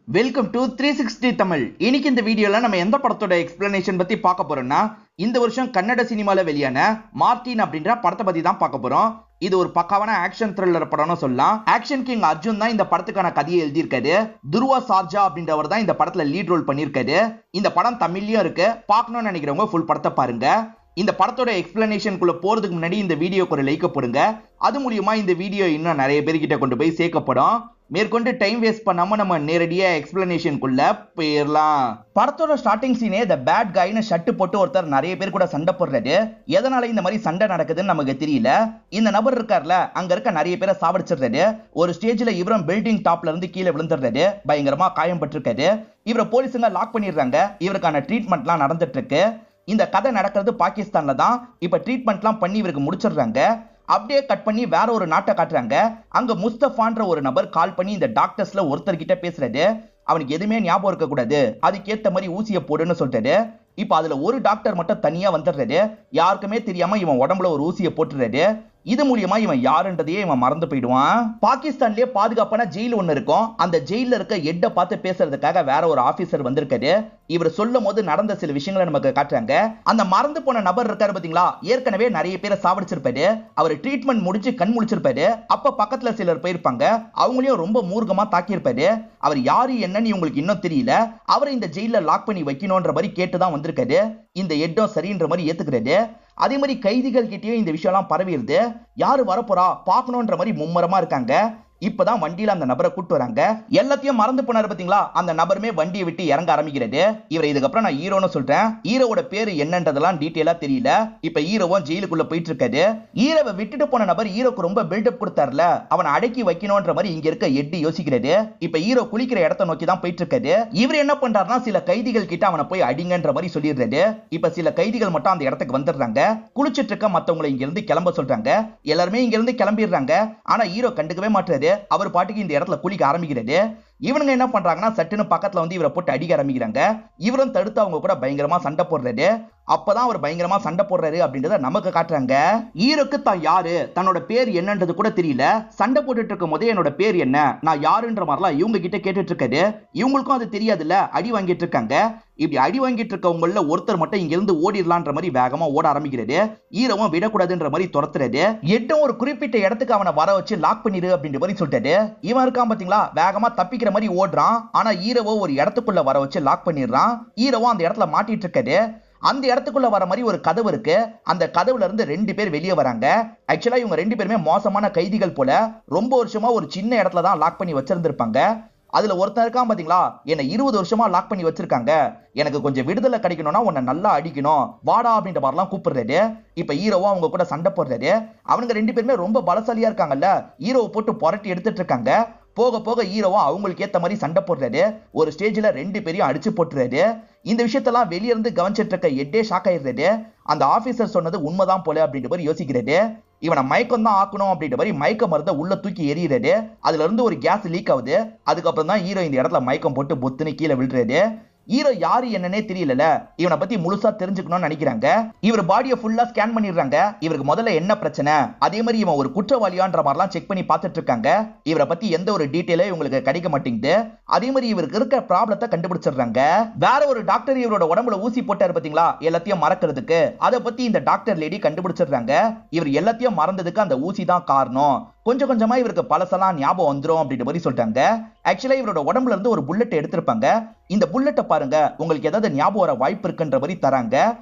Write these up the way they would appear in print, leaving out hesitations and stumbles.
Welcome to 360 Tamil. இன்னைக்கு இந்த வீடியோல நம்ம எந்த படத்தோட எக்ஸ்பிளனேஷன் பத்தி பார்க்க போறோம்னா, இந்த வருஷம் கன்னட சினிமால வெளியான மார்டின் அப்படின்ற படத்தை பத்தி தான் பார்க்க போறோம். இது ஒரு பக்காவான ஆக்ஷன் த்ரில்லர் படம்னு சொல்லலாம். ஆக்ஷன் கிங் அர்ஜுன் தான் இந்த படத்துக்கான கதையை எழுதியிருக்காரு. துருவா சார்ஜா அப்படின்றவர் தான் இந்த படத்துல லீட் ரோல் பண்ணியிருக்காரு. இந்த படம் தமிழ்லயும் இருக்கு. பார்க்கணும்னு நினைக்கிறவங்க ஃபுல் படத்தை பாருங்க. இந்த படத்தோட எக்ஸ்பிளனேஷனுக்குள்ள போறதுக்கு முன்னாடி இந்த வீடியோக்கு ஒரு லைக் போடுங்க. அது மூலியமா இந்த வீடியோ இன்னும் நிறைய பேர்கிட்ட கொண்டு போய் சேர்க்கப்படும். மேற்கொண்டு டைம் வேஸ்ட் பண்ணாம நம்ம நேரடியா எக்ஸ்பிளனேஷனுக்குள்ள போயிடலாம். படத்தோட ஸ்டார்டிங் சீனே த பேட் கைன்னு ஷர்ட் போட்டு ஒருத்தர் நிறைய பேர் கூட சண்டை போடுறாரு. எதனால இந்த மாதிரி சண்டை நடக்குதுன்னு நமக்கு தெரியல. இந்த நபர் இருக்கார்ல, அங்க இருக்க நிறைய பேரை சாவடிச்சிடுறாரு. ஒரு ஸ்டேஜ்ல இவரும் பில்டிங் டாப்ல இருந்து கீழே விழுந்துடுறாரு. பயங்கரமா காயம் பட்டிருக்காரு. இவரை போலீஸுங்க லாக் பண்ணிடுறாங்க. இவருக்கான ட்ரீட்மெண்ட்லாம் நடந்துட்டு இருக்கு. இந்த கதை நடக்கிறது பாகிஸ்தான்ல தான். இப்ப ட்ரீட்மெண்ட்லாம் பண்ணி இவருக்கு முடிச்சிடுறாங்க. அப்படியே கட் பண்ணி வேற ஒரு நாட்டை காட்டுறாங்க. அங்க முஸ்தபான்ற ஒரு நபர் கால் பண்ணி இந்த டாக்டர்ஸ்ல ஒருத்தர் கிட்ட பேசுறாரு. அவனுக்கு எதுவுமே ஞாபகம் இருக்க கூடாது, அதுக்கேத்த மாதிரி ஊசியை போடுன்னு சொல்லிட்டாரு. இப்ப அதுல ஒரு டாக்டர் மட்டும் தனியா வந்துடுறாரு. யாருக்குமே தெரியாம இவன் உடம்புல ஒரு ஊசியை போட்டுறாரு. இது மூலியமா இவன் யாருன்றதையே இவன் மறந்து போயிடுவான். பாகிஸ்தான்லயே பாதுகாப்பான ஜெயில் ஒண்ணு இருக்கும். அந்த ஜெயில இருக்க எட்ட பார்த்து பேசுறதுக்காக வேற ஒரு ஆபீசர் வந்திருக்காரு. இவர் சொல்லும் போது நடந்த சில விஷயங்களை நமக்கு காட்டுறாங்க. அந்த மறந்து போன நபர் இருக்காரு பாத்தீங்களா, ஏற்கனவே நிறைய பேரை சாவடிச்சிருப்பாரு. அவர் ட்ரீட்மெண்ட் முடிச்சு கண் முழிச்சிருப்பாரு. அப்ப பக்கத்துல சிலர் போயிருப்பாங்க. அவங்களையும் ரொம்ப மூர்க்கமா தாக்கியிருப்பாரு. அவர் யாரு என்னன்னு இவங்களுக்கு இன்னும் தெரியல. அவரை இந்த ஜெயில லாக் பண்ணி வைக்கணும்ன்ற மாதிரி கேட்டுதான் வந்திருக்காரு. இந்த எட்டம் சரின்ற மாதிரி ஏத்துக்கிறாரு. அதே மாதிரி கைதிகள் கிட்டயும் இந்த விஷயம் எல்லாம் பரவிடுது. யாரு வரப்போறா பார்க்கணும்ன்ற மாதிரி மும்மரமா இருக்காங்க. இப்பதான் வண்டியில அந்த நபரை கூட்டு வராங்க. எல்லாத்தையும் மறந்து போனாரு பாத்தீங்களா, அந்த நபருமே வண்டியை விட்டு இறங்க ஆரம்பிக்கிறது. இவரை இதுக்கப்புறம் நான் ஹீரோன்னு சொல்றேன். ஹீரோவோட பேரு என்னன்றதெல்லாம் டீட்டெயிலா தெரியல. இப்ப ஹீரோவும் ஜெயிலுக்குள்ள போயிட்டு இருக்காரு. ஹீரோவை விட்டுட்டு போன நபர் ஹீரோக்கு ரொம்ப பில்டப் கொடுத்தாருல, அவனை அடக்கி வைக்கணும்ன்ற மாதிரி இங்க இருக்க எட்டி யோசிக்கிறது. இப்ப ஹீரோ குளிக்கிற இடத்தை நோக்கி தான் போயிட்டு இருக்காரு. இவர் என்ன பண்றாருன்னா, சில கைதிகள் கிட்ட அவனை போய் அடிங்கன்ற மாதிரி சொல்லிடுறாரு. இப்ப சில கைதிகள் மட்டும் அந்த இடத்துக்கு வந்துடுறாங்க. குளிச்சிட்டு இருக்க மத்தவங்களை இங்க இருந்து கிளம்ப சொல்றாங்க. எல்லாருமே இங்க இருந்து கிளம்பிடுறாங்க. ஆனா ஹீரோ கண்டுக்கவே மாட்டாரு. அவர் பாட்டுக்கு இந்த இடத்துல குளிக்க ஆரம்பிக்கிறது. இவனுங்க என்ன பண்றாங்கன்னா, சட்டுன்னு பக்கத்துல வந்து இவரை போட்டு அடிக்க ஆரம்பிக்கிறாங்க. இவரும் தடுத்து அவங்க கூட பயங்கரமா சண்டை போடுறாரு. அப்பதான் அவர் பயங்கரமா சண்டை போடுறாரு அப்படின்றத நமக்கு காட்டுறாங்க. ஹீரோக்கு தான் யாரு, தன்னோட பேர் என்னன்றது கூட தெரியல. சண்டை போட்டுட்டு இருக்கும் போதே என்னோட பேர் என்ன, நான் யாருன்ற மாதிரிலாம் இவங்க கிட்ட கேட்டுட்டு இருக்காரு. இவங்களுக்கும் அது தெரியாதுல்ல, அடி வாங்கிட்டு இருக்காங்க. இப்படி அடி வாங்கிட்டு இருக்கவங்கள ஒருத்தர் மட்டும் இங்க இருந்து ஓடிடலான்ற மாதிரி வேகமா ஓட ஆரம்பிக்கிறது. ஹீரோவும் விடக்கூடாதுன்ற மாதிரி துரத்துறாரு. எட்டும் ஒரு குறிப்பிட்ட இடத்துக்கு அவனை வர வச்சு லாக் பண்ணிரு அப்படின்ற மாதிரி சொல்லிட்டாரு. இவன் இருக்கான் பாத்தீங்களா, வேகமா தப்பிக்கிற மாதிரி ஓடுறான். ஆனா ஹீரோவோ ஒரு இடத்துக்குள்ள வர வச்சு லாக் பண்ணிடுறான். ஹீரோவும் அந்த இடத்துல மாட்டிட்டு இருக்காரு. அந்த இடத்துக்குள்ள வர மாதிரி ஒரு கதவு இருக்கு. அந்த கதவுல இருந்து ரெண்டு பேர் வெளியே வராங்க. ஆக்சுவலா இவங்க ரெண்டு பேருமே மோசமான கைதிகள் போல. ரொம்ப வருஷமா ஒரு சின்ன இடத்துல தான் லாக் பண்ணி வச்சிருந்திருப்பாங்க. அதுல ஒருத்தர் இருக்கான் பாத்தீங்களா, என்ன 20 வருஷமா லாக் பண்ணி வச்சிருக்காங்க, எனக்கு கொஞ்சம் விடுதலை கிடைக்கணும்னா உன்னை நல்லா அடிக்கணும், வாடா அப்படின்ற மாதிரிலாம் கூப்பிடுறாரு. இப்ப ஹீரோவும் அவங்க கூட சண்டை போடுறாரு. அவங்க ரெண்டு பேருமே ரொம்ப பலசாலியா இருக்காங்கல்ல, ஹீரோவை போட்டு புரட்டி எடுத்துட்டு இருக்காங்க. போக போக ஹீரோவும் அவங்களுக்கு ஏத்த மாதிரி சண்டை போடுறாரு. ஒரு ஸ்டேஜ்ல ரெண்டு பேரையும் அடிச்சு போட்டுறாரு. இந்த விஷயத்தெல்லாம் வெளியிருந்து கவனிச்சிட்டு இருக்க எட்டே ஷாக் ஆயிடுறாரு. அந்த ஆபீசர் சொன்னது உண்மைதான் போல அப்படின்ற மாதிரி யோசிக்கிறாரு. இவனை மயக்கம் தான் ஆக்கணும் அப்படின்ற மாதிரி மயக்க மருந்தை உள்ள தூக்கி எறிகிறாரு. அதுல இருந்து ஒரு கேஸ் லீக் ஆகுது. அதுக்கப்புறம் தான் ஹீரோ இந்த இடத்துல மயக்கம் போட்டு பொத்துன்னு கீழே விழுறாரு. ஹீரோ யாரு என்னன்னே தெரியல. இவனை பத்தி முழுசா தெரிஞ்சுக்கணும்னு நினைக்கிறாங்க. இவர் பாடியை ஃபுல்லா ஸ்கேன் பண்ணிடுறாங்க. இவருக்கு முதல்ல என்ன பிரச்சனை, அதே மாதிரி இவன் ஒரு குற்றவாளியான்ற மாதிரிலாம் செக் பண்ணி பார்த்துட்டு இருக்காங்க. இவரை பத்தி எந்த ஒரு டீட்டெயிலும் இவங்களுக்கு கிடைக்க மாட்டேங்குது. அதே மாதிரி இவருக்கு இருக்க ப்ராப்ளத்தை கண்டுபிடிச்சிடுறாங்க. வேற ஒரு டாக்டர் இவரோட உடம்புல ஊசி போட்டாரு பாத்தீங்களா, எல்லாத்தையும் மறக்கிறதுக்கு. அதை பத்தி இந்த டாக்டர் லேடி கண்டுபிடிச்சிடுறாங்க. இவர் எல்லாத்தையும் மறந்ததுக்கு அந்த ஊசி தான் காரணம். கொஞ்சம் கொஞ்சமா இவருக்கு பழசெல்லாம் ஞாபகம் வந்துரும் அப்படின்ற மாதிரி சொல்றாங்க. ஆக்சுவலா இவரோட உடம்புல இருந்து ஒரு புல்லட் எடுத்திருப்பாங்க. இந்த புல்லட்டை பாருங்க, உங்களுக்கு ஏதாவது ஞாபகம் வர வாய்ப்பு இருக்குன்ற மாதிரி தராங்க.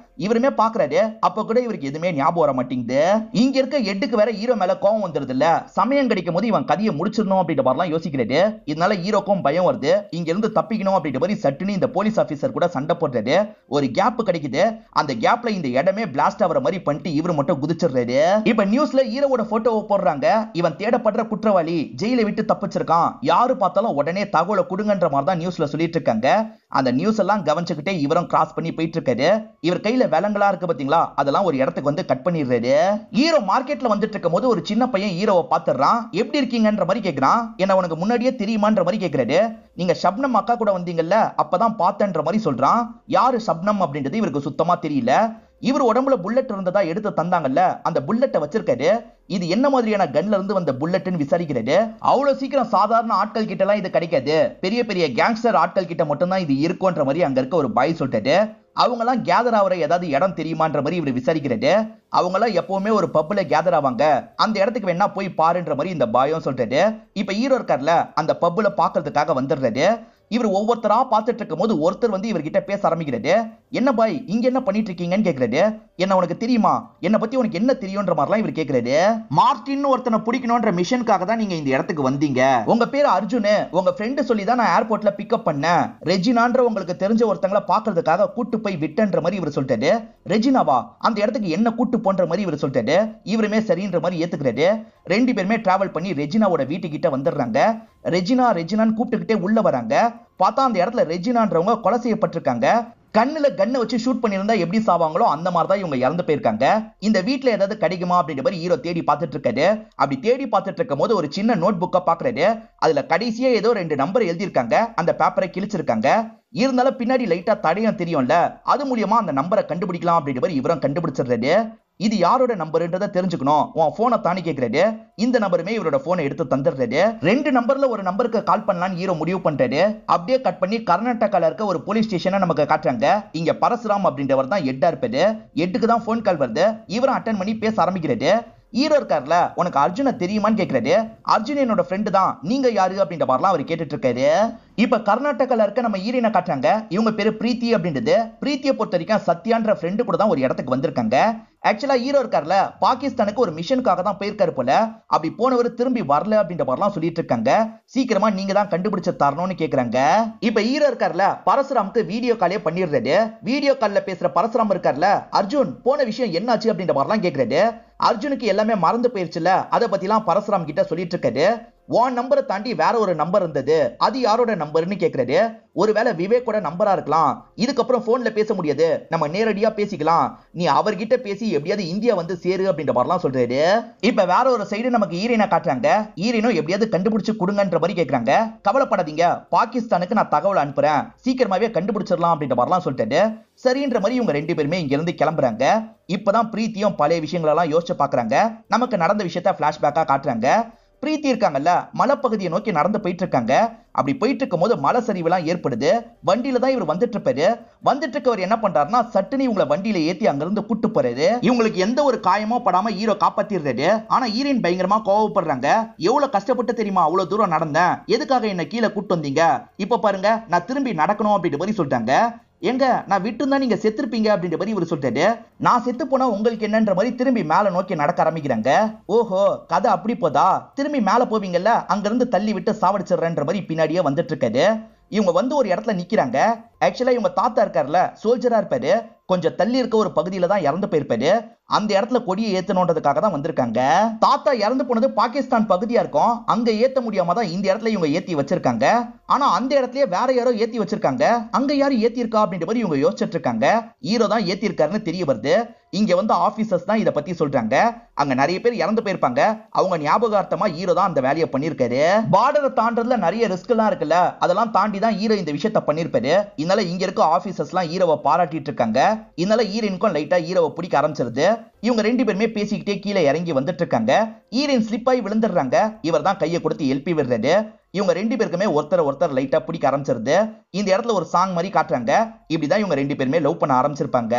இவருமே பாக்குறாரு. அப்ப கூட இவருக்கு எதுவுமே ஞாபகம் வர மாட்டேங்குது. இங்க இருக்க எட்டுக்கு வேற ஹீரோ மேல கோவம் வந்துருது இல்ல, சமயம் கிடைக்கும் போது இவன் கதையை முடிச்சிடணும் அப்படின்ற மாதிரிலாம் யோசிக்கிறாரு. இதனால ஹீரோக்கும் பயம் வருது. இங்க இருந்து தப்பிக்கணும் அப்படின்ற மாதிரி சட்டுன்னு இந்த போலீஸ் ஆபீசர் கூட சண்டை போடுறாரு. ஒரு கேப் கிடைக்குது. அந்த கேப்ல இந்த இடமே பிளாஸ்ட் ஆகிற மாதிரி பண்ணிட்டு இவர் மட்டும் குதிச்சிடுறாரு. இப்ப நியூஸ்ல ஹீரோவோட போட்டோவை போடுறாங்க. இவன் தேடப்படுற குற்றவாளி ஜெயிலை விட்டு தப்பிச்சிருக்கான், யாரு பார்த்தாலும் உடனே தகவலை கொடுங்கன்ற மாதிரி தான் நியூஸ்ல சொல்லிட்டு இருக்காங்க. அந்த நியூஸ் எல்லாம் கவனிச்சுக்கிட்டே இவரும் கிராஸ் பண்ணி போயிட்டு இருக்காரு. இவர் கையில விலங்களா இருக்கு பாத்தீங்களா, அதெல்லாம் ஒரு இடத்துக்கு வந்து கட் பண்ணிடுறாரு. ஹீரோ மார்க்கெட்ல வந்துட்டு இருக்கும் போது ஒரு சின்ன பையன் ஹீரோவை பாத்துறான். எப்படி இருக்கீங்கன்ற மாதிரி கேக்குறான். என்ன உனக்கு முன்னாடியே தெரியுமான்ற மாதிரி கேக்குறாரு. நீங்க ஷப்னம் அக்கா கூட வந்தீங்கல்ல, அப்பதான் பார்த்தேன்ற மாதிரி சொல்றான். யாரு ஷப்னம் அப்படின்றது இவருக்கு சுத்தமா தெரியல. இவர் உடம்புல புல்லட் இருந்ததா எடுத்து தந்தாங்கல்ல, அந்த புல்லட்டை வச்சிருக்காரு. இது என்ன மாதிரியான கன்ல இருந்து வந்த புல்லட்னு விசாரிக்கிறது. அவ்வளவு சீக்கிரம் சாதாரண ஆட்கள் கிட்ட எல்லாம் இது கிடைக்காது, பெரிய பெரிய கேங்ஸ்டர் ஆட்கள் கிட்ட மட்டும் தான் இது இருக்கும்ன்ற மாதிரி அங்க இருக்க ஒரு பாய் சொல்லிட்டு அவங்க எல்லாம் கேதர் ஆகிற ஏதாவது இடம் தெரியுமான்ற மாதிரி இவர் விசாரிக்கிறது. அவங்க எல்லாம் எப்பவுமே ஒரு பப்ல கேதர் ஆவாங்க, அந்த இடத்துக்கு வேணா போய் பாருன்ற மாதிரி இந்த பாயும் சொல்லிட்டு இப்ப ஹீரோ இருக்கார்ல அந்த பப்ல பாக்குறதுக்காக வந்துடுறது. இவர் ஒவ்வொருத்தரா பார்த்துட்டு இருக்கும் போது ஒருத்தர் வந்து இவர்கிட்ட பேச ஆரம்பிக்கிறது. என்ன பாய் இங்க என்ன பண்ணிட்டு இருக்கீங்கன்னு கேக்குறது. என்ன உனக்கு தெரியுமா, என்ன பத்தி உனக்கு என்ன தெரியும்ன்ற மாதிரிலாம் இவர் கேக்குறது. மார்டின் ஒருத்தனை பிடிக்கணும்ன்ற மிஷனுக்காக தான் நீங்க இந்த இடத்துக்கு வந்தீங்க, உங்க பேரு அர்ஜுன், உங்க ஃப்ரெண்டு சொல்லி தான் நான் ஏர்போர்ட்ல பிக்கப் பண்ணேன், ரெஜினான்ற உங்களுக்கு தெரிஞ்ச ஒருத்தங்களை பாக்குறதுக்காக கூட்டு போய் விட்டன்ற மாதிரி இவர் சொல்லிட்டாரு. ரெஜினாவா, அந்த இடத்துக்கு என்ன கூட்டு போன்ற மாதிரி இவர் சொல்லிட்டாரு. இவருமே சரின்ற மாதிரி ஏத்துக்கிறாரு. ரெண்டு பேருமே டிராவல் பண்ணி ரெஜினாவோட வீட்டுக்கிட்ட வந்துடுறாங்க. ரெஜினா ரெஜினான்னு கூப்பிட்டுக்கிட்டே உள்ள வராங்க. பார்த்தா அந்த இடத்துல ரெஜினான்றவங்க கொலை செய்யப்பட்டிருக்காங்க. கண்ணுல கண்ணை வச்சு ஷூட் பண்ணியிருந்தா எப்படி சாவாங்களோ அந்த மாதிரி தான் இவங்க இறந்து போயிருக்காங்க. இந்த வீட்டுல ஏதாவது கிடைக்குமா அப்படின்ற மாதிரி ஹீரோ தேடி பார்த்துட்டு இருக்காரு. அப்படி தேடி பார்த்துட்டு இருக்கும் போது ஒரு சின்ன நோட் புக்கை பாக்குறாரு. அதுல கடைசியா ஏதோ 2 நம்பர் எழுதியிருக்காங்க. அந்த பேப்பரை கிழிச்சிருக்காங்க. இருந்தாலும் பின்னாடி லைட்டா தடையும் தெரியும்ல, அது மூலியமா அந்த நம்பரை கண்டுபிடிக்கலாம் அப்படின்ற மாதிரி இவரும் கண்டுபிடிச்சிடுறாரு. இது யாரோட நம்பர்ன்றதை தெரிஞ்சுக்கணும், உன் போனை தானி கேட்கிறாரு. இந்த நம்பருமே இவரோட போனை எடுத்து தந்துடுறாரு. 2 நம்பர்ல ஒரு நம்பருக்கு கால் பண்ணலாம்னு ஹீரோ முடிவு பண்றாரு. அப்படியே கட் பண்ணி கர்நாடகால இருக்க ஒரு போலீஸ் ஸ்டேஷனை நமக்கு காட்டுறாங்க. இங்க பரசுராம் அப்படின்றவர் தான் ஹெட்டா இருப்பாரு. ஹெட்டுக்கு தான் போன் கால் வருது. இவரும் அட்டன் பண்ணி பேச ஆரம்பிக்கிறாரு. ஹீரோ இருக்கார்ல, உனக்கு அர்ஜுனை தெரியுமான்னு கேட்கிறாரு. அர்ஜுன் என்னோட ஃப்ரெண்டு தான், நீங்க யாரு அப்படின்ற மாதிரிலாம் அவர் கேட்டுட்டு இருக்காரு. இப்ப கர்நாடகால இருக்க நம்ம ஹீரோயினை காட்டுறாங்க. இவங்க பேரு பிரீத்தி அப்படின்றது. பிரீத்தியை பொறுத்த வரைக்கும் சத்யான்ற ஃப்ரெண்டு கூட தான் ஒரு இடத்துக்கு வந்திருக்காங்க. ஆக்சுவலா ஹீரோ இருக்கார்ல, பாகிஸ்தானுக்கு ஒரு மிஷனுக்காக தான் போயிருக்காரு போல. அப்படி போனவர் திரும்பி வரல அப்படின்ற மாதிரிலாம் சொல்லிட்டு இருக்காங்க. சீக்கிரமா நீங்க தான் கண்டுபிடிச்சு தரணும்னு கேக்குறாங்க. இப்ப ஹீரோ இருக்கார்ல, பரசுராமுக்கு வீடியோ காலே பண்ணிடுறாரு. வீடியோ கால்ல பேசுற பரசுராம் இருக்கார்ல, அர்ஜுன் போன விஷயம் என்னாச்சு அப்படின்ற மாதிரிலாம் கேக்குறாரு. அர்ஜுனுக்கு எல்லாமே மறந்து போயிருச்சுல, அதை பத்திலாம் பரசுராம் கிட்ட சொல்லிட்டு இருக்காரு. உன் நம்பரை தாண்டி வேற ஒரு நம்பர் இருந்தது, அது யாரோட நம்பர்னு கேக்குறாரு. ஒருவேளை விவேக்கோட நம்பரா இருக்கலாம். இதுக்கப்புறம் போன்ல பேச முடியாது, நம்ம நேரடியா பேசிக்கலாம், நீ அவர்கிட்ட பேசி எப்படியாவது இந்தியா வந்து சேரு அப்படின்ற மாதிரிலாம் சொல்றாரு. இப்ப வேற ஒரு சைடு நமக்கு ஹீரோயினை காட்டுறாங்க. ஹீரோயினும் எப்படியாவது கண்டுபிடிச்சு கொடுங்கன்ற மாதிரி கேக்குறாங்க. கவலைப்படாதீங்க, பாகிஸ்தானுக்கு நான் தகவல் அனுப்புறேன், சீக்கிரமாவே கண்டுபிடிச்சிடலாம் அப்படின்ற மாதிரிலாம் சொல்லிட்டு சரின்ற மாதிரி இவங்க 2 பேருமே இங்க இருந்து கிளம்புறாங்க. இப்பதான் பிரீத்தியும் பழைய விஷயங்களெல்லாம் யோசிச்சு பாக்குறாங்க. நமக்கு நடந்த விஷயத்த பிளாஷ்பேக்கா காட்டுறாங்க. பிரீத்தி இருக்காங்கல்ல, மலைப்பகுதியை நோக்கி நடந்து போயிட்டு இருக்காங்க. அப்படி போயிட்டு இருக்கும் போது மலை சரிவுலாம் ஏற்படுது. வண்டியில தான் இவர் வந்துட்டு இருப்பாரு. வந்துட்டு இருக்கவர் என்ன பண்றாருன்னா, சட்டுன்னு இவங்களை வண்டியில ஏத்தி அங்கிருந்து கூட்டு போறாரு. இவங்களுக்கு எந்த ஒரு காயமோ படாம ஹீரோ காப்பாத்திடுறாரு. ஆனா ஹீரோயின் பயங்கரமா கோவப்படுறாங்க. எவ்வளவு கஷ்டப்பட்டு தெரியுமா அவ்வளவு தூரம் நடந்தேன், எதுக்காக என்ன கீழே கூட்டு வந்தீங்க, இப்ப பாருங்க நான் திரும்பி நடக்கணும் அப்படின்ற மாதிரி சொல்லிட்டாங்க. எங்க நான் விட்டு இருந்தா நீங்க செத்துருப்பீங்க அப்படின்ற மாதிரி இவர் சொல்லிட்டாரு. நான் செத்து போனா உங்களுக்கு என்னன்ற மாதிரி திரும்பி மேல நோக்கி நடக்க ஆரம்பிக்கிறாங்க. ஓஹோ கதை அப்படி போதா, திரும்பி மேல போவீங்கல்ல, அங்க இருந்து தள்ளி விட்டு சாவடிச்சிடுறேன்ற மாதிரி பின்னாடியே வந்துட்டு இருக்காரு. இவங்க வந்து ஒரு இடத்துல நிக்கிறாங்க. ஆக்சுவலா இவங்க தாத்தா இருக்காருல, சோல்ஜரா இருப்பாரு. கொஞ்சம் தள்ளி இருக்க ஒரு பகுதியில தான் இறந்து போயிருப்பாரு. அந்த இடத்துல கொடியை ஏத்தணுன்றதுக்காக தான் வந்திருக்காங்க. தாத்தா இறந்து போனது பாகிஸ்தான் பகுதியா இருக்கும், அங்க ஏத்த முடியாம தான் இந்த இடத்துல இவங்க ஏத்தி வச்சிருக்காங்க. ஆனா அந்த இடத்துலயே வேற யாரோ ஏத்தி வச்சிருக்காங்க. அங்க யாரு ஏத்தி இருக்கா அப்படின்ற மாதிரி இவங்க யோசிச்சுட்டு இருக்காங்க. ஹீரோ தான் ஏத்தி இருக்காருன்னு தெரிய வருது. இங்க வந்து ஆபீசர்ஸ் தான் இத பத்தி சொல்றாங்க. அங்க நிறைய பேர் இறந்து போயிருப்பாங்க. அவங்க ஞாபகார்த்தமா ஹீரோ தான் அந்த வேலையை பண்ணிருக்காரு. பார்டரை தாண்டறதுல நிறைய ரிஸ்க் எல்லாம் இருக்குல்ல, அதெல்லாம் தாண்டி தான் ஹீரோ இந்த விஷயத்த பண்ணிருப்பாரு. இதனால இங்க இருக்க ஆபீசர்ஸ் எல்லாம் ஹீரோவை பாராட்டிட்டு இருக்காங்க. இதனால ஹீரோயினுக்கும் லைட்டா ஹீரோவை பிடிக்க ஆரம்பிச்சிருது. இவங்க 2 பேருமே பேசிக்கிட்டே கீழே இறங்கி வந்துட்டு இருக்காங்க. ஹீரோயின் ஸ்லிப் ஆகி விழுந்துடுறாங்க. இவர் தான் கையை கொடுத்து எழுப்பி விடுறாரு. இவங்க 2 பேருக்குமே ஒருத்தர் லைட்டா பிடிக்க ஆரம்பிச்சிருது. இந்த இடத்துல ஒரு சாங் மாதிரி காட்டுறாங்க. இப்படிதான் இவங்க 2 பேருமே லவ் பண்ண ஆரம்பிச்சிருப்பாங்க.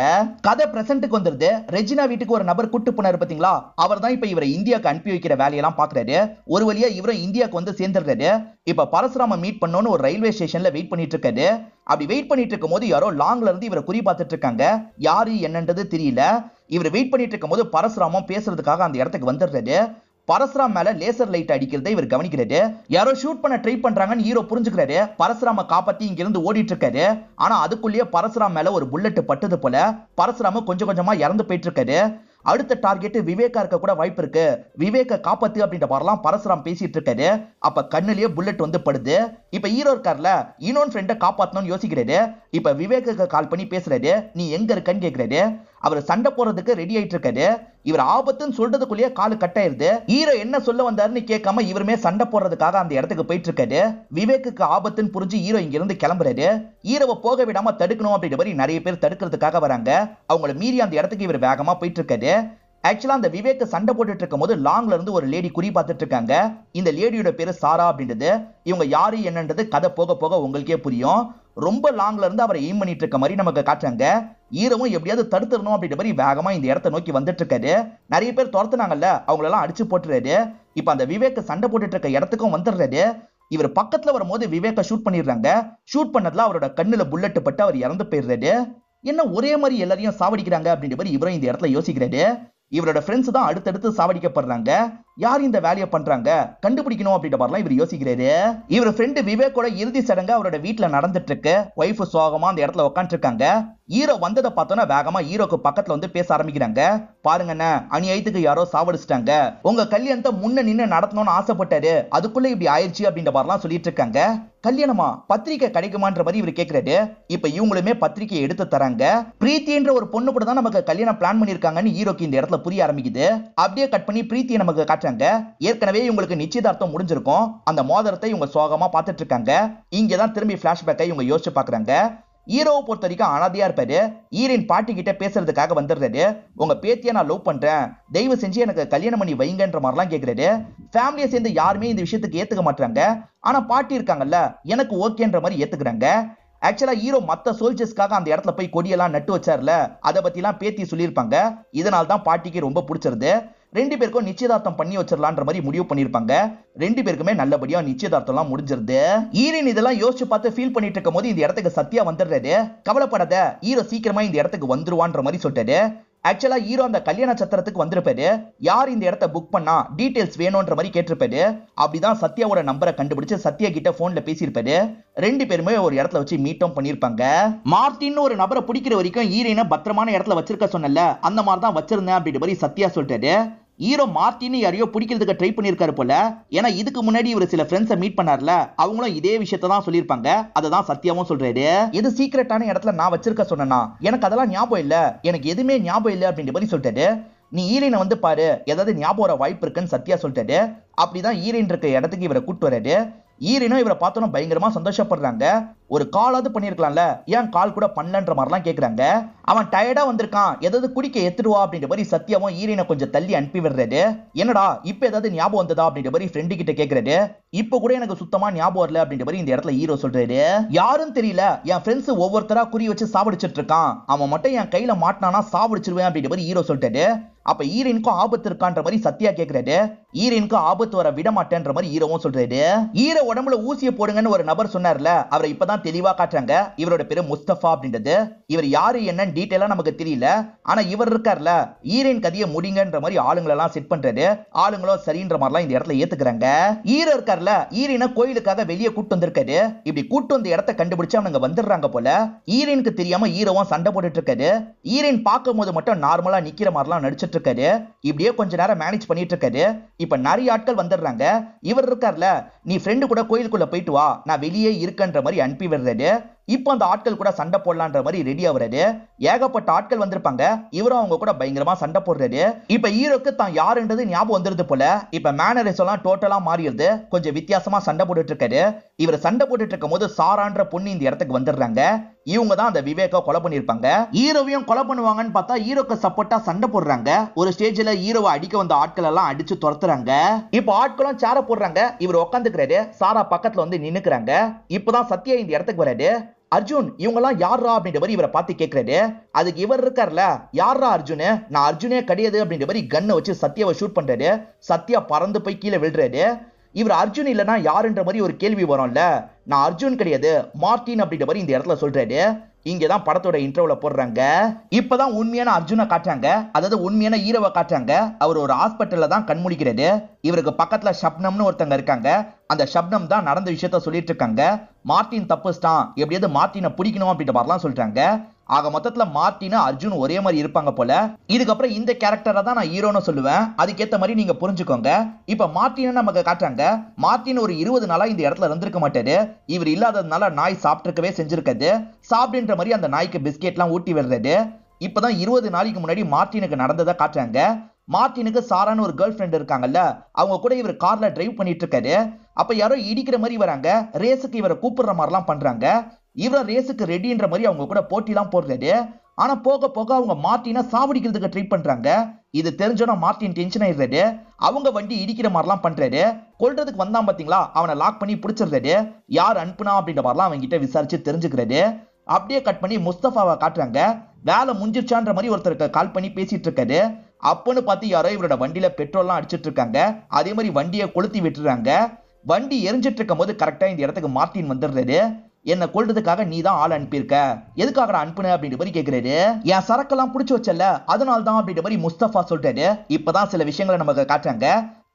கதை பிரசன்ட்டுக்கு வந்துருது. ரெஜினா வீட்டுக்கு ஒரு நபர் கூட்டு போனாரு பாத்தீங்களா, அவர் தான் இப்ப இவரை இந்தியாவுக்கு அனுப்பி வைக்கிற வேலையெல்லாம் பாக்குறாரு. ஒரு வழியா இவரும் இந்தியாவுக்கு வந்து சேர்ந்துடுறாரு. இப்ப பரசுராம மீட் பண்ணோன்னு ஒரு ரயில்வே ஸ்டேஷன்ல வெயிட் பண்ணிட்டு இருக்காரு. அப்படி வெயிட் பண்ணிட்டு இருக்கும் போது யாரோ லாங்ல இருந்து இவரை குறி பார்த்துட்டு இருக்காங்க. யாரு என்னன்றது தெரியல. இவர் வெயிட் பண்ணிட்டு இருக்கும் போது பரசுராமம் பேசுறதுக்காக அந்த இடத்துக்கு வந்துடுறாரு. பரசுராம் மேல லேசர் லைட் அடிக்கிறதை இவர் கவனிக்கிறாரு. யாரோ ஷூட் பண்ண ட்ரை பண்றாங்கன்னு ஹீரோ புரிஞ்சுக்கிறாரு. பரசுராம காப்பாத்தி இங்க இருந்து ஓடிட்டு இருக்காரு. ஆனா அதுக்குள்ளேயே பரசுராம் மேல ஒரு புல்லட் பட்டது போல பரசுராம கொஞ்சம் கொஞ்சமா இறந்து போயிட்டு இருக்காரு. அடுத்த டார்கெட் விவேகா இருக்க கூட வாய்ப்பு இருக்கு, விவேக காப்பாத்து அப்படின்ற மாதிரிலாம் பரசுராம் பேசிட்டு இருக்காரு. அப்ப கண்ணுலயே புல்லட் வந்து படுது. இப்ப ஹீரோ இருக்கார்ல, இன்னொரு ஃப்ரெண்டை காப்பாத்தணும்னு யோசிக்கிறாரு. இப்ப விவேக்கு கால் பண்ணி பேசுறாரு. நீ எங்க இருக்கன்னு கேக்குறாரு. அவர் சண்டை போறதுக்கு ரெடி ஆயிட்டு இருக்காரு. இவர் ஆபத்துன்னு சொல்றதுக்குள்ளேயே காலு கட் ஆயிருது. ஹீரோ என்ன சொல்ல வந்தாருன்னு கேட்காம இவருமே சண்டை போடுறதுக்காக அந்த இடத்துக்கு போயிட்டு இருக்காரு. விவேக்கு ஆபத்துன்னு புரிஞ்சு ஹீரோ இங்க இருந்து கிளம்புறாரு. ஹீரோவை போக விடாம தடுக்கணும் அப்படின்ற மாதிரி நிறைய பேர் தடுக்கிறதுக்காக வராங்க. அவங்கள மீறி அந்த இடத்துக்கு இவர் வேகமா போயிட்டு இருக்காரு. ஆக்சுவலா அந்த விவேக் சண்டை போட்டுட்டு இருக்கும் போது லாங்ல இருந்து ஒரு லேடி குறி பார்த்துட்டு இருக்காங்க. இந்த லேடியோட பேரு சாரா அப்படின்றது. இவங்க யாரு என்னன்றது கதை போக போக உங்களுக்கே புரியும். ரொம்ப லாங்ல இருந்து அவரை எய்ம் பண்ணிட்டு இருக்க மாதிரி நமக்கு காட்டுறாங்க. ஈரவும் எப்படியாவது தடுத்துடணும் அப்படின்ற மாதிரி வேகமா இந்த இடத்தை நோக்கி வந்துட்டு இருக்காரு. நிறைய பேர் துரத்துனாங்கல்ல, அவங்களெல்லாம் அடிச்சு போட்டுறாரு. இப்ப அந்த விவேக் சண்டை போட்டுட்டு இருக்க இடத்துக்கும் வந்துடுறாரு. இவர் பக்கத்துல வரும்போது விவேக்க ஷூட் பண்ணிடுறாங்க. ஷூட் பண்ணதுல அவரோட கண்ணுல புல்லட் பட்டு அவர் இறந்து போயிடுறாரு. என்ன ஒரே மாதிரி எல்லாரையும் சாவடிக்கிறாங்க அப்படின்ற மாதிரி இவரும் இந்த இடத்துல யோசிக்கிறாரு. இவரோட ஃப்ரெண்ட்ஸ் தான் அடுத்தடுத்து சாவடிக்கப்படுறாங்க. யார் இந்த வேலையை பண்றாங்க கண்டுபிடிக்கணும் அப்படின்ற மாதிரிலாம் இவர் யோசிக்கிறாரு. இவர் ஃப்ரெண்டு விவேக்கோட இறுதி சடங்கு அவரோட வீட்டுல நடந்துட்டு இருக்கு. ஒய்ஃப் சோகமா அந்த இடத்துல உட்காந்துட்டு இருக்காங்க. ஹீரோ வந்ததை பார்த்தோன்னா வேகமா ஹீரோக்கு பக்கத்துல வந்து பேச ஆரம்பிக்கிறாங்க. பாருங்கண்ணே, அநியாயத்துக்கு யாரோ சாவடிச்சிட்டாங்க. உங்க கல்யாணத்தை முன்ன நின்று நடத்தணும்னு ஆசைப்பட்டாரு, அதுக்குள்ள இப்படி ஆயிடுச்சு அப்படின்ற மாதிரிலாம் சொல்லிட்டு இருக்காங்க. கல்யாணமா பத்திரிக்கை கிடைக்குமான்ற மாதிரி இவர் கேட்கிறாரு. இப்ப இவங்களுமே பத்திரிகை எடுத்து தராங்க. பிரீத்தின்ற ஒரு பொண்ணு கூட தான் நமக்கு கல்யாணம் பிளான் பண்ணிருக்காங்கன்னு ஹீரோக்கு இந்த இடத்துல புரிய ஆரம்பிக்குது. அப்படியே கட் பண்ணி பிரீத்தியை நமக்கு காட்டுறாங்க. ஏற்கனவே இவங்களுக்கு நிச்சயதார்த்தம் முடிஞ்சிருக்கும். அந்த மோதிரத்தை இவங்க சோகமா பார்த்துட்டு இருக்காங்க. இங்கதான் திரும்பி பிளாஷ்பேக்கை இவங்க யோசிச்சு பாக்குறாங்க. ஹீரோவை பொறுத்த வரைக்கும் அனாதையா இருப்பாரு. ஹீரோயின் பாட்டி கிட்ட பேசுறதுக்காக வந்துடுறாரு. உங்க பேத்தியை நான் லவ் பண்றேன், தயவு செஞ்சு எனக்கு கல்யாணம் பண்ணி வைங்கன்ற மாதிரிலாம் கேட்கிறாரு. ஃபேமிலியை சேர்ந்து யாருமே இந்த விஷயத்துக்கு ஏத்துக்க மாட்டாங்க. ஆனா பாட்டி இருக்காங்கல்ல, எனக்கு ஓகேன்ற மாதிரி ஏத்துக்கிறாங்க. ஆக்சுவலா ஹீரோ மத்த சோல்ஜர்ஸ்க்காக அந்த இடத்துல போய் கொடியெல்லாம் நட்டு வச்சார்ல, அதை பத்தி எல்லாம் பேத்தி சொல்லியிருப்பாங்க. இதனால தான் பாட்டிக்கு ரொம்ப பிடிச்சிருது. ரெண்டு பேருக்கும் நிச்சயதார்த்தம் பண்ணி வச்சிடலான்ற மாதிரி முடிவு பண்ணிருப்பாங்க. ரெண்டு பேருக்குமே நல்லபடியா நிச்சயதார்த்தம் எல்லாம் முடிஞ்சிருது. ஈரின் இதெல்லாம் யோசிச்சு பார்த்து ஃபீல் பண்ணிட்டு இருக்கும் போது இந்த இடத்துக்கு சத்யா வந்துடுறாரு. கவலைப்படாத, ஹீரோ சீக்கிரமா இந்த இடத்துக்கு வந்துருவான்ற மாதிரி சொல்லிட்டாரு. ஆக்சுவலா ஹீரோ அந்த கல்யாண சத்திரத்துக்கு வந்திருப்பாரு. யார் இந்த இடத்தை புக் பண்ணா டீடைல்ஸ் வேணும்ன்ற மாதிரி கேட்டிருப்பாரு. அப்படிதான் சத்யாவோட நம்பரை கண்டுபிடிச்சு சத்யா கிட்ட போன்ல பேசியிருப்பாரு. ரெண்டு பேருமே ஒரு இடத்துல வச்சு மீட்டும் பண்ணிருப்பாங்க. மார்டின் ஒரு நபரை பிடிக்கிற வரைக்கும் ஹீரோயினை பத்திரமான இடத்துல வச்சிருக்க சொன்னல, அந்த மாதிரி தான் வச்சிருந்தேன் அப்படின்ற மாதிரி சத்யா சொல்லிட்டாரு. ஹீரோ மார்டின் யாரையோ பிடிக்கிறதுக்கு ட்ரை பண்ணிருக்காரு போல. ஏன்னா இதுக்கு முன்னாடி இவர் சில ஃப்ரெண்ட்ஸை மீட் பண்ணார்ல, அவங்களும் இதே விஷயத்தை தான் சொல்லியிருப்பாங்க. அதை தான் சத்யாவும் சொல்றாரு. இது சீக்கிரட்டான இடத்துல நான் வச்சிருக்க சொன்னா, எனக்கு அதெல்லாம் ஞாபகம் இல்ல, எனக்கு எதுவுமே ஞாபகம் இல்லை அப்படின்ற மாதிரி சொல்லிட்டாரு. நீ ஈரினை வந்து பாரு, ஏதாவது ஞாபகம் வர வாய்ப்பு இருக்குன்னு சத்யா சொல்லிட்டாரு. அப்படிதான் ஈரின் இருக்க இடத்துக்கு இவரை கூட்டு வராரு. ஈரினும் இவரை பார்த்தோம் பயங்கரமா சந்தோஷப்படுறாங்க. ஒரு காலாவது பண்ணிருக்கலாம்ல, ஏன் கால் கூட பண்ணலன்ற மாதிரிலாம் கேட்கறாங்க. அவன் டயர்டா வந்திருக்கான், ஏதாவது குடிக்க எத்துடுவா அப்படின்ற மாதிரி சத்யாவும் ஈரினை கொஞ்சம் தள்ளி அனுப்பி விடுறாரு. என்னடா இப்ப ஏதாவது ஞாபகம் வந்ததா அப்படின்ற மாதிரி ஃப்ரெண்டு கிட்ட கேட்கறாரு. இப்ப கூட எனக்கு சுத்தமா ஞாபகம் வரல அப்படின்ற மாதிரி இந்த இடத்துல ஹீரோ சொல்றாரு. யாரும் தெரியல, என் ஃப்ரெண்ட்ஸ் ஒவ்வொருத்தரா குறி வச்சு சாவடிச்சிட்டு இருக்கான், அவன் மட்டும் என் கையில மாட்டினானா சாவடிச்சிருவேன் அப்படின்ற மாதிரி ஹீரோ சொல்லிட்டாரு. அப்ப ஈரனுக்கும் ஆபத்து இருக்கான்ற மாதிரி சத்யா கேட்கிறாரு. ஈரனுக்கு ஆபத்து வர விட மாட்டேன்ற மாதிரி ஹீரோவும் சொல்றாரு. ஈர உடம்புல ஊசியை போடுங்கன்னு ஒரு நபர் சொன்னார்ல, அவரை இப்பதான் தெளிவா காட்டுறாங்க. இவரோட பேரு முஸ்தபா அப்படின்றது. இவர் யாரு என்னன்னு டீடைலா நமக்கு தெரியல. ஆனா இவர் இருக்கார்ல, ஈரன் கதையை முடிங்கன்ற மாதிரி ஆளுங்களெல்லாம் செட் பண்றாரு. ஆளுங்களும் சரின்ற மாதிரிலாம் இந்த இடத்துல ஏத்துக்கிறாங்க. ஈர இருக்கார்ல, ஈரனை கோயிலுக்காக வெளியே கூட்டு வந்திருக்காரு. இப்படி கூட்டு வந்த இடத்தை கண்டுபிடிச்சு அவங்க வந்துடுறாங்க போல. ஈரனுக்கு தெரியாம ஈரவும் சண்டை போட்டுட்டு இருக்காரு. ஈரன் பார்க்கும் போது மட்டும் நார்மலா நிக்கிற மாதிரிலாம் நடிச்சிட்டு இருக்காரு. இப்படியே கொஞ்ச நேரம் மேனேஜ் பண்ணிட்டு இருக்காரு. இப்ப நிறைய ஆட்கள் வந்துடுறாங்க. இவர் இருக்கார்ல, நீ ஃப்ரெண்டு கூட கோயிலுக்குள்ள போயிட்டு வா, நான் வெளியே இருக்கன்ற மாதிரி அனுப்பி விடுறாரு. இப்போ அந்த ஆட்கள் கூட சண்டை போடலான்ற மாதிரி ரெடி ஆகுறாரு. ஏகப்பட்ட ஆட்கள் வந்திருப்பாங்க. இவரும் அவங்க கூட பயங்கரமா சண்டை போடுறாரு. இப்ப ஹீரோக்கு தான் யாருன்றது ஞாபகம் வந்துருது போல. இப்ப மேனரிஸ் எல்லாம் டோட்டலா மாறிடுது. கொஞ்சம் வித்தியாசமா சண்டை போட்டுட்டு இருக்காரு. இவர் சண்டை போட்டுட்டு இருக்கும் போது சாரான்ற பொண்ணு இந்த இடத்துக்கு வந்துடுறாங்க. இவங்க தான் அந்த விவேக கொலை பண்ணிருப்பாங்க. ஹீரோவையும் கொலை பண்ணுவாங்கன்னு பார்த்தா ஹீரோக்கு சப்போர்ட்டா சண்டை போடுறாங்க. ஒரு ஸ்டேஜ்ல ஹீரோவை அடிக்க வந்த ஆட்கள் எல்லாம் அடிச்சு துரத்துறாங்க. இப்போ ஆட்களும் சேர போடுறாங்க. இவர் உட்காந்துக்கிறாரு. சாரா பக்கத்துல வந்து நின்னுக்கிறாங்க. இப்பதான் சத்யா இந்த இடத்துக்கு வராரு. அர்ஜுன் இவங்க எல்லாம் யாரா அப்படின்ற மாதிரி இவரை பார்த்து கேட்கிறாரு. அதுக்கு இவர் இருக்கார்ல, யாரா அர்ஜுன், நான் அர்ஜுனே கிடையாது அப்படின்ற மாதிரி கன்னை வச்சு சத்யாவை ஷூட் பண்றாரு. சத்யா பறந்து போய் கீழே விழுறாரு. இவர் அர்ஜுன் இல்லைன்னா யாருன்ற மாதிரி ஒரு கேள்வி வரும்ல, நான் அர்ஜுன் கிடையாது மார்டின் அப்படின்ற மாதிரி இந்த இடத்துல சொல்றாரு. இங்கதான் படத்தோட இன்ட்ரோல போடுறாங்க. இப்பதான் உண்மையான அர்ஜுனை காட்டுறாங்க. அதாவது உண்மையான ஹீரோவை காட்டுறாங்க. அவர் ஒரு ஹாஸ்பிட்டல்ல தான் கண்மூடிக்கிறாரு. இவருக்கு பக்கத்துல ஷப்னம்னு ஒருத்தங்க இருக்காங்க. அந்த ஷப்னம் தான் நடந்த விஷயத்த சொல்லிட்டு இருக்காங்க. மார்டின் தப்புஸ்டான், எப்படியாவது மார்டினை பிடிக்கணும் அப்படின்ற மாதிரிலாம் சொல்றாங்க. ஆக மொத்தத்துல மார்டின் அர்ஜுன் ஒரே மாதிரி இருப்பாங்க போல. இதுக்கப்புறம் இந்த கேரக்டரை தான் நான் ஹீரோன்னு சொல்லுவேன். அதுக்கேற்ற மாதிரி நீங்க புரிஞ்சுக்கோங்க. இப்ப மார்டின் நமக்கு காட்டுறாங்க. மார்டின் ஒரு 20 நாளா இந்த இடத்துல இருந்திருக்க மாட்டாரு. இவர் இல்லாததுனால நாய் சாப்பிட்டுருக்கவே செஞ்சிருக்காது. சாப்பிடுன்ற மாதிரி அந்த நாய்க்கு பிஸ்கெட் எல்லாம் ஊட்டி விடுறது. இப்பதான் 20 நாளைக்கு முன்னாடி மார்டினுக்கு நடந்ததை காட்டுறாங்க. மார்டினுக்கு சாரான்னு ஒரு கேர்ள் ஃப்ரெண்ட் இருக்காங்கல்ல, அவங்க கூட இவர் கார்ல டிரைவ் பண்ணிட்டு இருக்காரு. அப்ப யாரோ இடிக்கிற மாதிரி வராங்க. ரேஸுக்கு இவரை கூப்பிடுற மாதிரிலாம் பண்றாங்க. இவர ரேஸுக்கு ரெடின்ற மாதிரி அவங்க கூட போட்டிலாம் போடுறாரு. ஆனா போக போக அவங்க மார்ட்டினை சாவடிக்கிறதுக்கு ட்ரை பண்றாங்க. இது தெரிஞ்சோன்னா மார்ட்டின் டென்ஷன் ஆயிடுறாரு. அவங்க வண்டி இடிக்கிற மாதிரிலாம் பண்றாரு. கொல்றதுக்கு வந்தான் பாத்தீங்களா, அவனை லாக் பண்ணி பிடிச்சிடுறாரு. யார் அனுப்புனா அப்படின்ற மாதிரிலாம் அவங்க கிட்ட விசாரிச்சு தெரிஞ்சுக்கிறாரு. அப்படியே கட் பண்ணி முஸ்தபாவை காட்டுறாங்க. வேலை முடிஞ்சிருச்சான்ற மாதிரி ஒருத்தருக்கு கால் பண்ணி பேசிட்டு இருக்காரு. அப்பன்னு பார்த்து யாரோ இவரோட வண்டியில பெட்ரோல்லாம் அடிச்சிட்டு இருக்காங்க. அதே மாதிரி வண்டியை கொளுத்தி விட்டுறாங்க. வண்டி எரிஞ்சிட்டு இருக்கும் போது கரெக்டா இந்த இடத்துக்கு மார்ட்டின் வந்துடுறாரு. என்ன கொல்றதுக்காக நீ தான் ஆள் அனுப்பியிருக்க, எதுக்காக அனுப்புன அப்படின்ற மாதிரி கேட்கிறாரு. என் சரக்கெல்லாம் புடிச்சு வச்சல, அதனால தான் அப்படின்ற மாதிரி முஸ்தபா சொல்றாரு. இப்பதான் சில விஷயங்களை நமக்கு காட்டுறாங்க.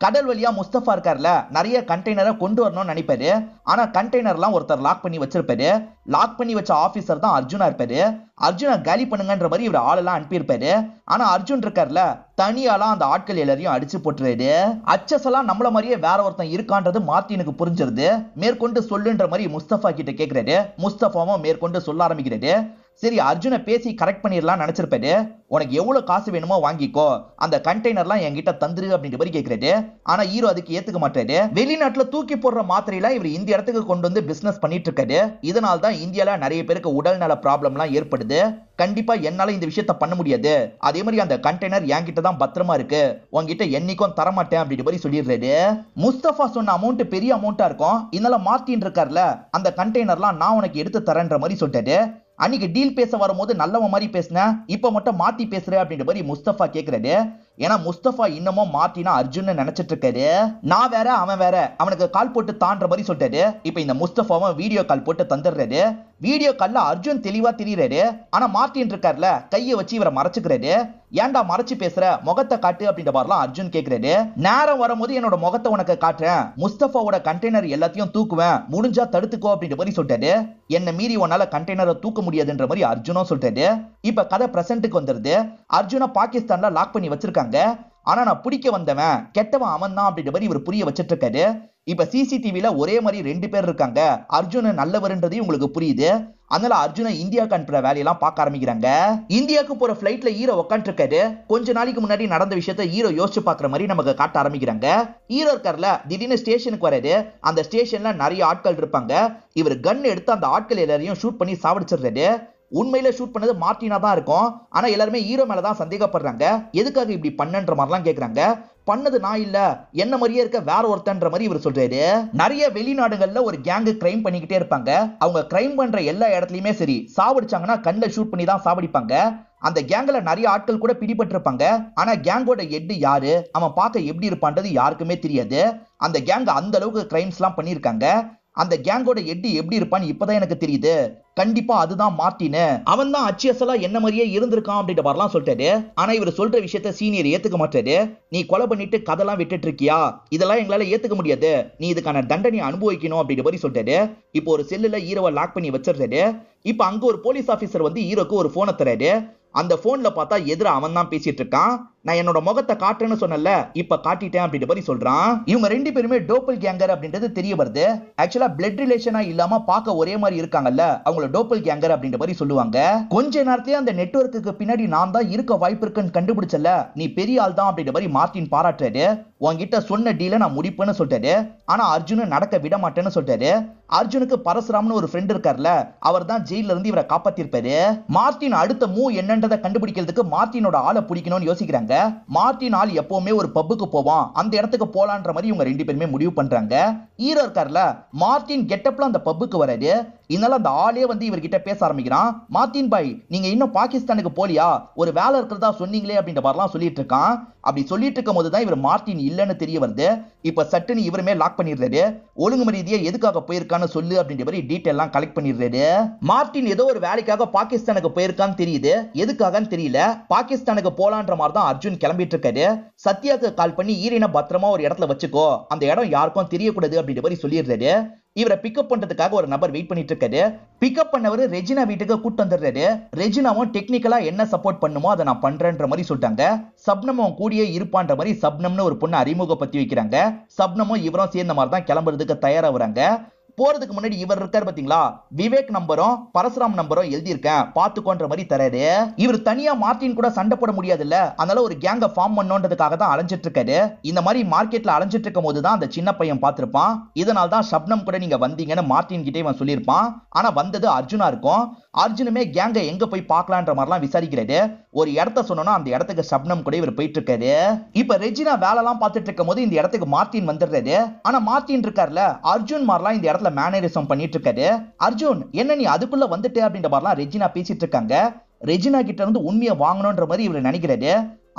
கடல் வழியா முஸ்தபா இருக்கார்ல, நிறைய கண்டெய்னரை கொண்டு வரணும்னு நினைப்பாரு. ஆனா கண்டெய்னர்லாம் ஒருத்தர் லாக் பண்ணி வச்சிருப்பாரு. லாக் பண்ணி வச்ச ஆபீசர் தான் அர்ஜுனா இருப்பாரு. அர்ஜுனா காலி பண்ணுங்கன்ற மாதிரி இவர் ஆளெல்லாம் அனுப்பியிருப்பாரு. ஆனா அர்ஜுன் இருக்கார்ல, தனியாலாம் அந்த ஆட்கள் எல்லாரையும் அடிச்சு போட்டுறாரு. அச்சஸ் எல்லாம் நம்மள மாதிரியே வேற ஒருத்தன் இருக்கான்றது மார்ட்டினுக்கு புரிஞ்சிருது. மேற்கொண்டு சொல்லுன்ற மாதிரி முஸ்தபா கிட்ட கேட்கிறாரு. முஸ்தபாவும் மேற்கொண்டு சொல்ல ஆரம்பிக்கிறாரு. சரி, அர்ஜுனை பேசி கரெக்ட் பண்ணிடலாம் நினைச்சிருப்பாரு. உனக்கு எவ்வளவு காசு வேணுமோ வாங்கிக்கோ, அந்த கண்டெய்னர்லாம் என்கிட்ட தந்துரு அப்படின்ற மாதிரி கேட்கிறாரு. ஆனா ஹீரோ அதுக்கு ஏத்துக்க மாட்டாரு. வெளிநாட்டுல தூக்கி போடுற மாத்திரையெல்லாம் இவர் இந்த இடத்துக்கு கொண்டு வந்து பிசினஸ் பண்ணிட்டு இருக்காரு. இதனால தான் இந்தியால நிறைய பேருக்கு உடல்நல ப்ராப்ளம்லாம் ஏற்படுது. கண்டிப்பா என்னால இந்த விஷயத்த பண்ண முடியாது. அதே மாதிரி அந்த கண்டெய்னர் என்கிட்ட தான் பத்திரமா இருக்கு, உங்ககிட்ட என்னைக்கும் தரமாட்டேன் அப்படின்ற மாதிரி சொல்லிடுறாரு. முஸ்தபா சொன்ன அமௌண்ட் பெரிய அமௌண்டா இருக்கும். இதனால மார்ட்டின் இருக்கார்ல, அந்த கண்டெய்னர்லாம் நான் உனக்கு எடுத்து தரேன்ற மாதிரி சொல்லிட்டாரு. அன்னைக்கு டீல் பேச வரும்போது நல்லவன் மாதிரி பேசின, இப்ப மட்டும் மாத்தி பேசுற அப்படின்ற மாதிரி முஸ்தபா கேட்கிறாரு. ஏன்னா முஸ்தபா இன்னமும் மார்ட்டினா அர்ஜுன் நினைச்சிட்டு இருக்காரு. நான் வேற அவன் வேற, அவனுக்கு கால் போட்டு தான்ற மாதிரி சொல்லிட்டாரு. இப்ப இந்த முஸ்தபாவும் வீடியோ கால் போட்டு தந்துடுறாரு. வீடியோ கால்ல அர்ஜுன் தெளிவா தெரியுறாரு. ஆனா மார்ட்டின் இருக்கார்ல, கையை வச்சு இவரை மறைச்சுக்கிறாரு. ஏன்டா மறைச்சு பேசுற, முகத்தை காட்டு அப்படின்ற மாதிரிலாம் அர்ஜுன் கேட்கிறாரு. நேரம் வரும்போது என்னோட முகத்தை உனக்கு காட்டுறேன், முஸ்தபாவோட கண்டெய்னர் எல்லாத்தையும் தூக்குவேன், முடிஞ்சா தடுத்துக்கோ அப்படின்ற மாதிரி சொல்லிட்டாரு. என்ன மீறி உன்னால கண்டெய்னரை தூக்க முடியாதுன்ற மாதிரி அர்ஜுனும் சொல்லிட்டாரு. இப்ப கதை பிரசன்ட்டுக்கு வந்துருது. அர்ஜுனை பாகிஸ்தான்ல லாக் பண்ணி வச்சிருக்காங்க. ஆனா நான் பிடிக்க வந்தவன் கெட்டவன் அவன் தான் அப்படின்ற மாதிரி இவர் புரிய வச்சிட்டு இருக்காரு. இப்ப சிசிடிவில ஒரே மாதிரி 2 பேர் இருக்காங்க. அர்ஜுன் நல்லவர்ன்றதையும் உங்களுக்கு புரியுது. அதனால அர்ஜுனை இந்தியாவுக்கு அனுப்புற வேலையெல்லாம் பார்க்க ஆரம்பிக்கிறாங்க. இந்தியாவுக்கு போற பிளைட்ல ஹீரோ உட்காந்து இருக்காரு. கொஞ்ச நாளைக்கு முன்னாடி நடந்த விஷயத்த ஹீரோ யோசிச்சு பாக்குற மாதிரி நமக்கு காட்ட ஆரம்பிக்கிறாங்க. ஹீரோ இருக்கார்ல, திடீர்னு ஸ்டேஷனுக்கு வராரு. அந்த ஸ்டேஷன்ல நிறைய ஆட்கள் இருப்பாங்க. இவர் கன் எடுத்து அந்த ஆட்கள் எல்லாரையும் ஷூட் பண்ணி சாவடிச்சிடுறாரு. உண்மையில ஷூட் பண்ணது மார்ட்டினா தான் இருக்கும். ஆனா எல்லாருமே ஹீரோ மேலதான் சந்தேகப்படுறாங்க. எதுக்காக இப்படி பண்ணன்ற மாதிரிலாம் கேக்குறாங்க. பண்ணது நான் இல்ல, என்ன மாதிரியே இருக்க வேற ஒருத்தன்ற மாதிரி இவர் சொல்றாரு. நிறைய வெளிநாடுகள்ல ஒரு கேங்கு கிரைம் பண்ணிக்கிட்டே இருப்பாங்க. அவங்க கிரைம் பண்ற எல்லா இடத்துலயுமே சரி, சாவடிச்சாங்கன்னா கண்ணில் ஷூட் பண்ணி தான் சாவடிப்பாங்க. அந்த கேங்ல நிறைய ஆட்கள் கூட பிடிபட்டு இருப்பாங்க. ஆனா கேங்கோட ஹெட் யாரு, அவன் பார்க்க எப்படி இருப்பான்றது யாருக்குமே தெரியாது. அந்த கேங் அந்த அளவுக்கு கிரைம்ஸ் எல்லாம் பண்ணிருக்காங்க. அந்த கேங்கோட ஹெட் எப்படி இருப்பான்னு இப்பதான் எனக்கு தெரியுது. கண்டிப்பா அதுதான் மார்ட்டின், அவன் தான் அச்சியசலா என்ன மாதிரியே இருந்திருக்கான் அப்படின்ற மாதிரிலாம் சொல்லிட்டாரு. ஆனா இவர் சொல்ற விஷயத்த சீனியர் ஏத்துக்க மாட்டாரு. நீ கொலை பண்ணிட்டு கதெல்லாம் விட்டுட்டு இருக்கியா, இதெல்லாம் எங்களால ஏத்துக்க முடியாது, நீ இதுக்கான தண்டனை அனுபவிக்கணும் அப்படின்ற மாதிரி சொல்லிட்டாரு. இப்போ ஒரு செல்லுல ஹீரோவை லாக் பண்ணி வச்சிடுறாரு. இப்ப அங்க ஒரு போலீஸ் ஆபீசர் வந்து ஹீரோக்கு ஒரு போனை தராரு. அந்த போன்ல பார்த்தா எதிர அவன் தான் பேசிட்டு இருக்கான். நான் என்னோட முகத்தை காட்டுறேன்னு சொன்னல, இப்ப காட்டிட்டேன் அப்படின்ற மாதிரி சொல்றான். இவங்க 2 பேருமே டோப்பல் கேங்கர் அப்படின்றது தெரிய வருது. ஆக்சுவலா பிளட் ரிலேஷனா இல்லாம பார்க்க ஒரே மாதிரி இருக்காங்கல்ல, அவங்கள டோப்பல் கேங்கர் அப்படின்ற மாதிரி சொல்லுவாங்க. கொஞ்ச நேரத்திலே அந்த நெட்வொர்க்குக்கு பின்னாடி நான் தான் இருக்க வாய்ப்பு இருக்குன்னு கண்டுபிடிச்சல, நீ பெரிய ஆள் தான் அப்படின்ற மாதிரி மார்ட்டின் பாராட்டுறாரு. உன்கிட்ட சொன்ன டீல நான் முடிப்பேன்னு சொல்லிட்டாரு. ஆனா அர்ஜுன் நடக்க விட மாட்டேன்னு சொல்லிட்டாரு. அர்ஜுனுக்கு பரசுராம்னு ஒரு ஃப்ரெண்ட் இருக்கார்ல, அவர் தான் ஜெயில இருந்து இவரை காப்பாத்திருப்பாரு. மார்ட்டின் அடுத்த மூவ் என்னன்றதை கண்டுபிடிக்கிறதுக்கு மார்ட்டினோட ஆளை பிடிக்கணும்னு யோசிக்கிறாங்க. மார்ட்டின் ஆள் எப்பவுமே ஒரு பப்புக்கு போவான், அந்த இடத்துக்கு போலான்ற மாதிரி இவங்க 2 பேருமே முடிவு பண்றாங்க. ஹீரோ இருக்கார்ல, மார்ட்டின் கெட்டப்ல அந்த பப்புக்கு வராது. இதனால அந்த ஆளே வந்து இவர்கிட்ட பேச ஆரம்பிக்கிறான். மார்ட்டின் பாய், நீங்க இன்னும் பாகிஸ்தானுக்கு போலியா, ஒரு வேலை இருக்கிறதா சொன்னீங்களே அப்படின்ற மாதிரிலாம் சொல்லிட்டு இருக்கான். அப்படி சொல்லிட்டு இருக்கும் போதுதான் இவர் மார்ட்டின் இல்லன்னு தெரிய வருது. இப்ப சட்டுன்னு இவருமே லாக் பண்ணிடுறாரு. ஒழுங்கு மரியாதையா எதுக்காக போயிருக்கான்னு சொல்லு அப்படின்ற மாதிரி டீடைல் எல்லாம் கலெக்ட் பண்ணிடுறாரு. மார்ட்டின் ஏதோ ஒரு வேலைக்காக பாகிஸ்தானுக்கு போயிருக்கான்னு தெரியுது, எதுக்காகன்னு தெரியல. பாகிஸ்தானுக்கு போலான்ற மாதிரி தான் அர்ஜுன் கிளம்பிட்டு இருக்காரு. சத்யாக்கு கால் பண்ணி ஈரின பத்திரமா ஒரு இடத்துல வச்சுக்கோ, அந்த இடம் யாருக்கும் தெரியக்கூடாது அப்படின்ற மாதிரி சொல்லிடுறாரு. இவரை பிக்கப் பண்றதுக்காக ஒரு நபர் வெயிட் பண்ணிட்டு இருக்காரு. பிக்கப் பண்ணவர் ரெஜினா வீட்டுக்கு கூட்டு வந்துடுறாரு. ரெஜினாவும் டெக்னிக்கலா என்ன சப்போர்ட் பண்ணுமோ அதை நான் பண்றேன்ற மாதிரி சொல்லிட்டாங்க. சப்னமும் கூடியே இருப்பான்ற மாதிரி சப்னம்னு ஒரு பொண்ணு அறிமுகப்படுத்தி வைக்கிறாங்க. சப்னமும் இவரும் சேர்ந்த மாதிரி தான் கிளம்புறதுக்கு தயாராகிறாங்க. போறதுக்கு முன்னாடி இவர் இருக்காரு பாத்தீங்களா, விவேக் நம்பரும் பரசுராம் நம்பரும் எழுதியிருக்கேன் பாத்துக்கோன்ற மாதிரி தராரு. இவர் தனியா மார்ட்டின் கூட சண்டை போட முடியாது இல்ல, அதனால ஒரு கேங்க ஃபார்ம் பண்ணணுன்றதுக்காக தான் அலைஞ்சிட்டு இருக்காரு. இந்த மாதிரி மார்க்கெட்ல அலைஞ்சிட்டு இருக்கும் போது தான் அந்த சின்ன பையன் பார்த்திருப்பான். இதனால தான் ஷப்னம் கூட நீங்க வந்தீங்கன்னு மார்ட்டின் கிட்டே இவன் சொல்லியிருப்பான். ஆனா வந்தது அர்ஜுனா இருக்கும். அர்ஜுனுமே கேங்க எங்க போய் பார்க்கலான்ற மாதிரிலாம் விசாரிக்கிறாரு. ஒரு இடத்த சொன்னோம்னா அந்த இடத்துக்கு ஷப்னம் கூட இவர் போயிட்டு இருக்காரு. இப்ப ரெஜினா வேலைலாம் பார்த்துட்டு இருக்கும் போது இந்த இடத்துக்கு மார்ட்டின் வந்துடுறாரு. ஆனா மார்ட்டின் இருக்கார்ல, அர்ஜுன் மாதிரிலாம் இந்த இடத்துல மேனரிசம் பண்ணிட்டு இருக்காரு. அர்ஜுன் என்ன நீ அதுக்குள்ள வந்துட்டு அப்படின்ற மாதிரிலாம் ரெஜினா பேசிட்டு இருக்காங்க. ரெஜினா கிட்ட இருந்து உண்மையை வாங்கணும்ன்ற மாதிரி இவர் நினைக்கிறாரு.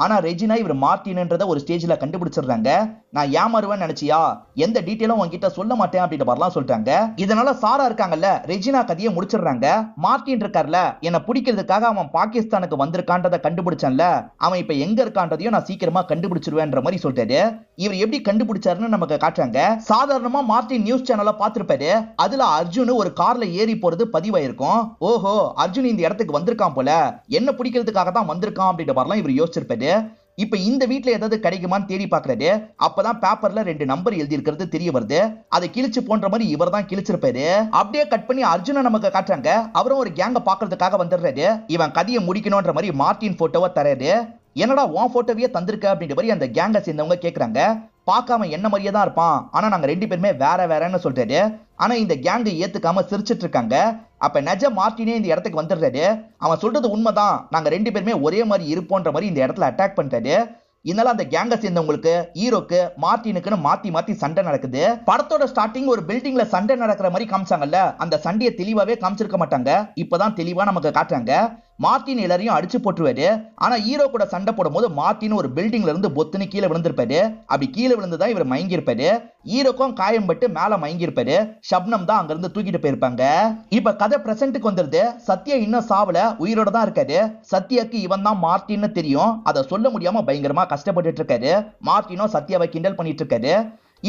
ஆனா ரெஜினா இவர் மார்ட்டின்ன்றத ஒரு ஸ்டேஜ்ல கண்டுபிடிச்சிடுறாங்க. நான் ஏமாறுவேன்னு நினைச்சியா, எந்த டீட்டெயிலும் உங்ககிட்ட சொல்ல மாட்டேன் அப்படின்ற மாதிரிலாம் சொல்றாங்க. இதனால சாரா இருக்காங்கல்ல, ரெஜினா கதையை முடிச்சிடுறாங்க. மார்ட்டின் இருக்கார்ல, என்ன பிடிக்கிறதுக்காக அவன் பாகிஸ்தானுக்கு வந்திருக்கான்றத கண்டுபிடிச்சான்ல, அவன் இப்ப எங்க இருக்கான்றதையும் நான் சீக்கிரமா கண்டுபிடிச்சிருவேன்ற மாதிரி சொல்றாரு. இவர் எப்படி கண்டுபிடிச்சாருன்னு நமக்கு காட்டுறாங்க. சாதாரணமா மார்ட்டின் நியூஸ் சேனலை பார்த்திருப்பாரு. அதுல அர்ஜுன் ஒரு கார்ல ஏறி போறது பதிவாயிருக்கும். ஓஹோ, அர்ஜுன் இந்த இடத்துக்கு வந்திருக்கான் போல, என்ன பிடிக்கிறதுக்காக தான் வந்திருக்கான் அப்படின்ற மாதிரிலாம் இவர் யோசிச்சிருப்பாரு. இப்ப இந்த வீட்ல ஏதாவது கிடைக்குமான்னு தேடி பாக்குறாரு. அப்பதான் பேப்பர்ல 2 நம்பர் எழுதி இருக்கிறது தெரிய வருது. அதை கிழிச்சு போன்ற மாதிரி இவர் தான் கிழிச்சிருப்பாரு. அப்படியே கட் பண்ணி அர்ஜுனை நமக்கு காட்டுறாங்க. அவரும் ஒரு கேங்க பாக்குறதுக்காக வந்துடுறாரு. இவன் கதையை முடிக்கணும்ன்ற மாதிரி மார்ட்டின் போட்டோவை தராரு. என்னடா உன் போட்டோவையே தந்திருக்க அப்படின்ற மாதிரி அந்த கேங்க சேர்ந்தவங்க கேக்குறாங்க. பார்க்காம என்ன மாதிரியே தான் இருப்பான், ஆனா நாங்க 2 பேருமே வேற வேறன்னு சொல்றாரு. ஆனா இந்த கேங் ஏத்துக்காம சிரிச்சிட்டு இருக்காங்க. அப்ப நெஜ மார்ட்டினே இந்த இடத்துக்கு வந்துடுறாரு. அவன் சொல்றது உண்மைதான், நாங்க 2 பேருமே ஒரே மாதிரி இருப்போன்ற மாதிரி இந்த இடத்துல அட்டாக் பண்றாரு. இதனால அந்த கேங்க சேர்ந்தவங்களுக்கு ஹீரோக்கு மார்ட்டினுக்குன்னு மாத்தி மாத்தி சண்டை நடக்குது. படத்தோட ஸ்டார்டிங் ஒரு பில்டிங்ல சண்டை நடக்கிற மாதிரி காமிச்சாங்கல்ல, அந்த சண்டையை தெளிவாவே காமிச்சிருக்க மாட்டாங்க. இப்பதான் தெளிவா நமக்கு காட்டுறாங்க. மார்ட்டின் எல்லாரையும் அடிச்சு போட்டுருவாரு. ஆனா ஹீரோ கூட சண்டை போடும் போது மார்ட்டின் ஒரு பில்டிங்ல இருந்து பொத்துன்னு கீழே விழுந்திருப்பாரு. அப்படி கீழே விழுந்துதான் இவர் மயங்கி இருப்பாரு. ஹீரோக்கும் காயம் பட்டு மேல மயங்கி இருப்பாரு. ஷப்னம் தான் அங்க இருந்து தூக்கிட்டு போயிருப்பாங்க. இப்ப கதை பிரசன்ட்டுக்கு வந்துருது. சத்யா இன்னும் சாவல, உயிரோட தான் இருக்காரு. சத்யாக்கு இவன் தான் மார்ட்டின்னு தெரியும். அதை சொல்ல முடியாம பயங்கரமா கஷ்டப்பட்டு இருக்காரு. மார்ட்டினும் சத்யாவை கிண்டல் பண்ணிட்டு இருக்காரு.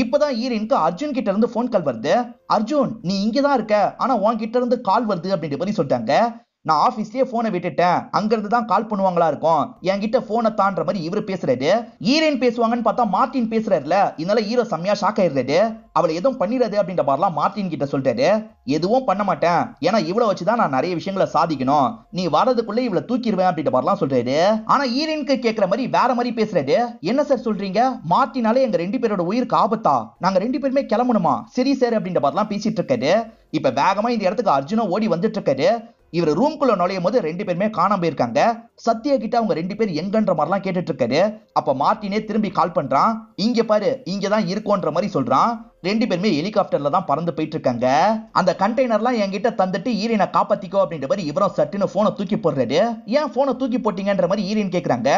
இப்பதான் ஈரனுக்கு அர்ஜுன் கிட்ட இருந்து போன் கால் வருது. அர்ஜுன் நீ இங்கதான் இருக்க, ஆனா உன் கிட்ட இருந்து கால் வருது அப்படின்ற மாதிரி சொல்லிட்டாங்க. நான் ஆபீஸ்லயே போனை விட்டுட்டேன், அங்க இருந்து தான் கால் பண்ணுவாங்களா இருக்கும், என்கிட்ட போனை தான்ற மாதிரி இவரு பேசுறாரு. ஈரன் பேசுவாங்கன்னு பார்த்தா மார்ட்டின் பேசுறாருல. இதனால ஹீரோ செம்மையா ஷாக் ஆயிடுறாரு. அவளை எதுவும் பண்ணிடாது அப்படின்ற மாதிரிலாம் மார்ட்டின் கிட்ட சொல்றாரு. எதுவும் பண்ண மாட்டேன், ஏன்னா இவ்வளவு வச்சுதான் நான் நிறைய விஷயங்களை சாதிக்கணும், நீ வரதுக்குள்ள இவளை தூக்கிடுவேன் அப்படின்ற மாதிரிலாம் சொல்றாரு. ஆனா ஈரனுக்கு கேட்கிற மாதிரி வேற மாதிரி பேசுறாரு. என்ன சார் சொல்றீங்க, மார்ட்டினாலே எங்க 2 பேரோட உயிருக்கு ஆபத்தா, நாங்க 2 பேருமே கிளம்பணுமா, சரி சார் அப்படின்ற மாதிரிலாம் பேசிட்டு இருக்காரு. இப்ப வேகமா இந்த இடத்துக்கு அர்ஜுனா ஓடி வந்துட்டு இருக்காரு. இவர் ரூம்குள்ள நுழையும் போது 2 பேருமே காணாம போயிருக்காங்க. சத்யா கிட்ட அவங்க 2 பேர் எங்கன்ற மாதிரிலாம் கேட்டுட்டு இருக்காரு. அப்ப மார்ட்டினே திரும்பி கால் பண்றான். இங்க பாரு, இங்கதான் இருக்கோன்ற மாதிரி சொல்றான். 2 பேருமே ஹெலிகாப்டர்ல தான் பறந்து போயிட்டு இருக்காங்க. அந்த கண்டெய்னர்லாம் என்கிட்ட தந்துட்டு ஈரனை காப்பாத்திக்கோ அப்படின்ற மாதிரி இவரும் சட்டுன்னு போனை தூக்கி போடுறாரு. ஏன் போனை தூக்கி போட்டீங்கன்ற மாதிரி ஈரன் கேக்குறாங்க.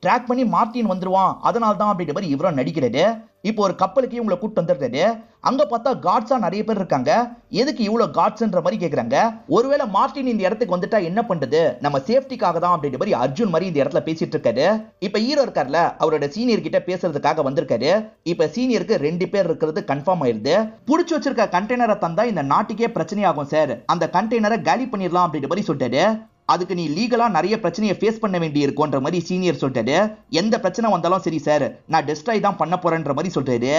ட்ராக் பண்ணி மார்ட்டின் வந்துருவான், அதனால தான் அப்படின்ற மாதிரி இவரும் நடிக்கிறாரு. இப்போ ஒரு கப்பலுக்கு இவங்களை கூட்டு வந்துடுறாரு. அங்க பார்த்தா காட்ஸா நிறைய பேர் இருக்காங்க. எதுக்கு இவ்வளவு காட்ஸ்ன்ற மாதிரி கேக்குறாங்க. ஒருவேளை மார்ட்டின் இந்த இடத்துக்கு வந்துட்டா என்ன பண்றது, நம்ம சேஃப்டிக்காக தான் அப்படின்ற மாதிரி அர்ஜுன் மாதிரி இந்த இடத்துல பேசிட்டு இருக்காரு. இப்ப ஹீரோ இருக்கார்ல, அவரோட சீனியர் கிட்ட பேசுறதுக்காக வந்திருக்காரு. இப்ப சீனியருக்கு 2 பேர் இருக்கிறது கன்ஃபார்ம் ஆயிருது. புடிச்சு வச்சிருக்க கண்டெய்னரை தந்தா இந்த நாட்டுக்கே பிரச்சனை ஆகும் சார், அந்த கண்டெய்னரை காலி பண்ணிடலாம் அப்படின்ற மாதிரி சொல்லிட்டாரு. அதுக்கு நீ லீகலா நிறைய பிரச்சனையை ஃபேஸ் பண்ண வேண்டி இருக்கும்ன்ற மாதிரி சீனியர் சொல்லிட்டாரு. எந்த பிரச்சனை வந்தாலும் சரி சார், நான் டெஸ்ட்ராய் தான் பண்ண போறேன்ற மாதிரி சொல்றாரு.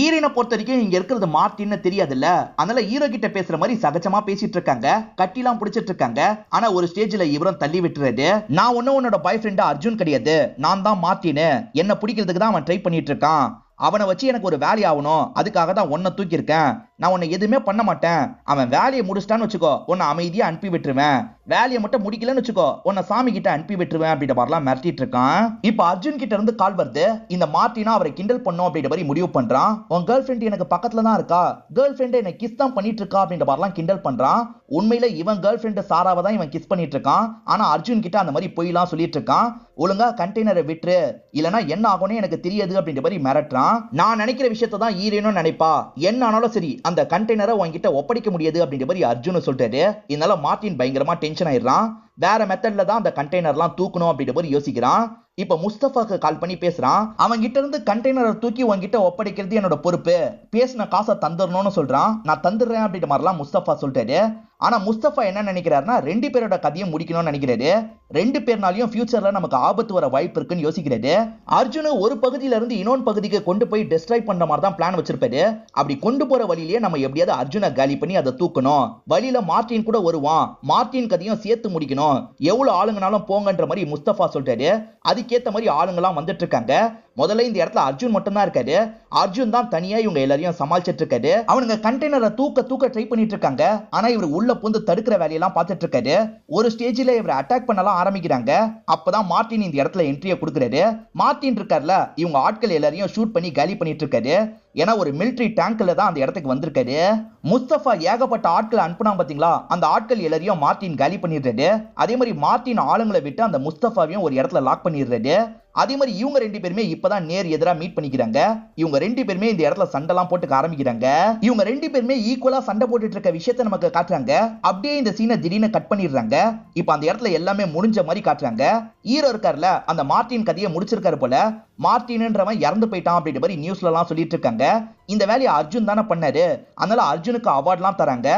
ஈரனை பொறுத்த வரைக்கும் இங்க இருக்கிறது மார்ட்டின்னு தெரியாதுல்ல, அதனால ஹீரோ கிட்ட பேசுற மாதிரி சகஜமா பேசிட்டு இருக்காங்க. கட்டிலாம் பிடிச்சிட்டு இருக்காங்க. ஆனா ஒரு ஸ்டேஜ்ல இவரும் தள்ளி விட்டுறாரு. நான் உன்னோட பாய் ஃப்ரெண்டா அர்ஜுன் கிடையாது, நான் தான் மார்ட்டின், என்ன பிடிக்கிறதுக்கு தான் அவன் ட்ரை பண்ணிட்டு இருக்கான், அவனை வச்சு எனக்கு ஒரு வேலை ஆகணும், அதுக்காக தான் உன்னை தூக்கியிருக்கேன், நான் உன்னை எதுவுமே பண்ண மாட்டேன், அவன் வேலையை முடிச்சிட்டான்னு வச்சுக்கோ உன்னை அமைதியா அனுப்பி விட்டுருவேன், வேலையை மட்டும் முடிக்கலன்னு வச்சுக்கோ உன்னை சாமி கிட்ட அனுப்பி விட்டுருவேன் அப்படின்ற மாதிரிலாம் மிரட்டிட்டு இருக்கான். இப்ப அர்ஜுன் கிட்ட இருந்து கால் வருது. இந்த மார்ட்டினா அவரை கிண்டல் பண்ணும் அப்படின்ற மாதிரி முடிவு பண்றான். உன் கேர்ள் ஃப்ரெண்ட் எனக்கு பக்கத்துல தான் இருக்கா, கேர்ள் ஃப்ரெண்ட் என்ன கிஸ் தான் பண்ணிட்டு இருக்கா அப்படின்ற மாதிரிலாம் கிண்டல் பண்றான். உண்மையில இவன் கேர்ள் ஃப்ரெண்ட் சாராவை தான் இவன் கிஸ் பண்ணிட்டு இருக்கான். ஆனா அர்ஜுன் கிட்ட அந்த மாதிரி பொய்லாம் சொல்லிட்டு இருக்கான். ஒழுங்கா கண்டெய்னரை விட்டுரு, இல்லனா என்ன ஆகும்னு எனக்கு தெரியாது அப்படின்ற மாதிரி மிரட்டுறான். நான் நினைக்கிற விஷயத்தை தான் ஈரேனும் நினைப்பா, என்ன ஆனாலும் சரி அந்த கண்டெய்னரை உன்கிட்ட ஒப்படைக்க முடியாது அப்படின்ற மாதிரி அர்ஜுன் சொல்றாரு. இதனால மார்ட்டின் பயங்கரமா டென்ஷன் ஆயிடுறான். வேற மெத்தட்ல தான் அந்த கண்டெய்னர்லாம் தூக்கணும் அப்படின்ற மாதிரி யோசிக்கிறான். இப்ப முஸ்தபாக்கு கால் பண்ணி பேசுறான். அவன் கிட்ட இருந்து கண்டெய்னரை தூக்கி உன்கிட்ட ஒப்படைக்கிறது என்னோட பொறுப்பு, பேசின காசை தந்துடணும்னு சொல்றான். நான் தந்துடுறேன் அப்படின்ற மாதிரிலாம் முஸ்தபா சொல்லிட்டாரு. ஆனா முஸ்தபா என்ன நினைக்கிறாருன்னா 2 பேரோட கதையை முடிக்கணும்னு நினைக்கிறாரு. ரெண்டு பேர்னாலையும் ஃபியூச்சர்ல நமக்கு ஆபத்து வர வாய்ப்பு இருக்குன்னு யோசிக்கிறாரு. அர்ஜுன் ஒரு பகுதியில இருந்து இன்னொரு பகுதிக்கு கொண்டு போய் டிஸ்ட்ராய் பண்ற மாதிரி தான் பிளான் வச்சிருப்பாரு. அப்படி கொண்டு போற வழியிலேயே நம்ம எப்படியாவது அர்ஜுனை காலி பண்ணி அதை தூக்கணும். வழியில மார்டின் கூட வருவான், மார்டின் கதையும் சேர்த்து முடிக்கணும். எவ்வளவு ஆளுங்கனாலும் போங்கன்ற மாதிரி முஸ்தபா சொல்றாரு. அதுக்கேத்த மாதிரி ஆளுங்கெல்லாம் வந்துட்டு இருக்காங்க. முதல்ல இந்த இடத்துல அர்ஜுன் மட்டும் தான் இருக்காரு. அர்ஜுன் தான் தனியா இவங்க எல்லாரையும் சமாளிச்சிட்டு இருக்காரு. அவனுங்க கண்டெய்னரை தூக்க ட்ரை பண்ணிட்டு இருக்காங்க. ஆனா இவர் உள்ள புந்து தடுக்கிற வேலையெல்லாம் பார்த்துட்டு இருக்காரு. ஒரு ஸ்டேஜ்ல இவர் அட்டாக் பண்ணலாம் ஆரம்பிக்கிறாங்க. அப்பதான் மார்டின் இந்த இடத்துல என்ட்ரியை கொடுக்குறாரு. மார்டின் இருக்கார்ல, இவங்க ஆட்கள் எல்லாரையும் ஷூட் பண்ணி காலி பண்ணிட்டு இருக்காரு. ஏன்னா ஒரு மிலிட்டரி டேங்க்ல தான் அந்த இடத்துக்கு வந்திருக்காரு. முஸ்தபா ஏகப்பட்ட ஆட்களை அனுப்புனா பாத்தீங்களா, அந்த ஆட்கள் எல்லாரையும் மார்டின் காலி பண்ணிடுறாரு. அதே மாதிரி மார்டின் ஆளுங்களை விட்டு அந்த முஸ்தபாவையும் ஒரு இடத்துல லாக் பண்ணிடுறாரு. அதே மாதிரி இவங்க ரெண்டு பேருமே இப்பதான் நேர் எதிரா மீட் பண்ணிக்கிறாங்க. இவங்க ரெண்டு பேருமே இந்த இடத்துல சண்டைலாம் போட்டுக்க ஆரம்பிக்கிறாங்க. இவங்க ரெண்டு பேருமே ஈக்குவலா சண்டை போட்டுட்டு இருக்க விஷயத்தை நமக்கு காட்டுறாங்க. அப்படியே இந்த சீனை திடீர்னு கட் பண்ணிடுறாங்க. இப்ப அந்த இடத்துல எல்லாமே முடிஞ்ச மாதிரி காட்டுறாங்க. ஹீரோ இருக்கார்ல, அந்த மார்டின் கதையை முடிச்சிருக்காரு போல. மார்டின்ன்றவன் இறந்து போயிட்டான் அப்படின்ற மாதிரி நியூஸ்ல எல்லாம் சொல்லிட்டு இருக்காங்க. இந்த வேலையை அர்ஜுன் தானே பண்ணாரு, அதனால அர்ஜுனுக்கு அவார்ட்லாம் தராங்க.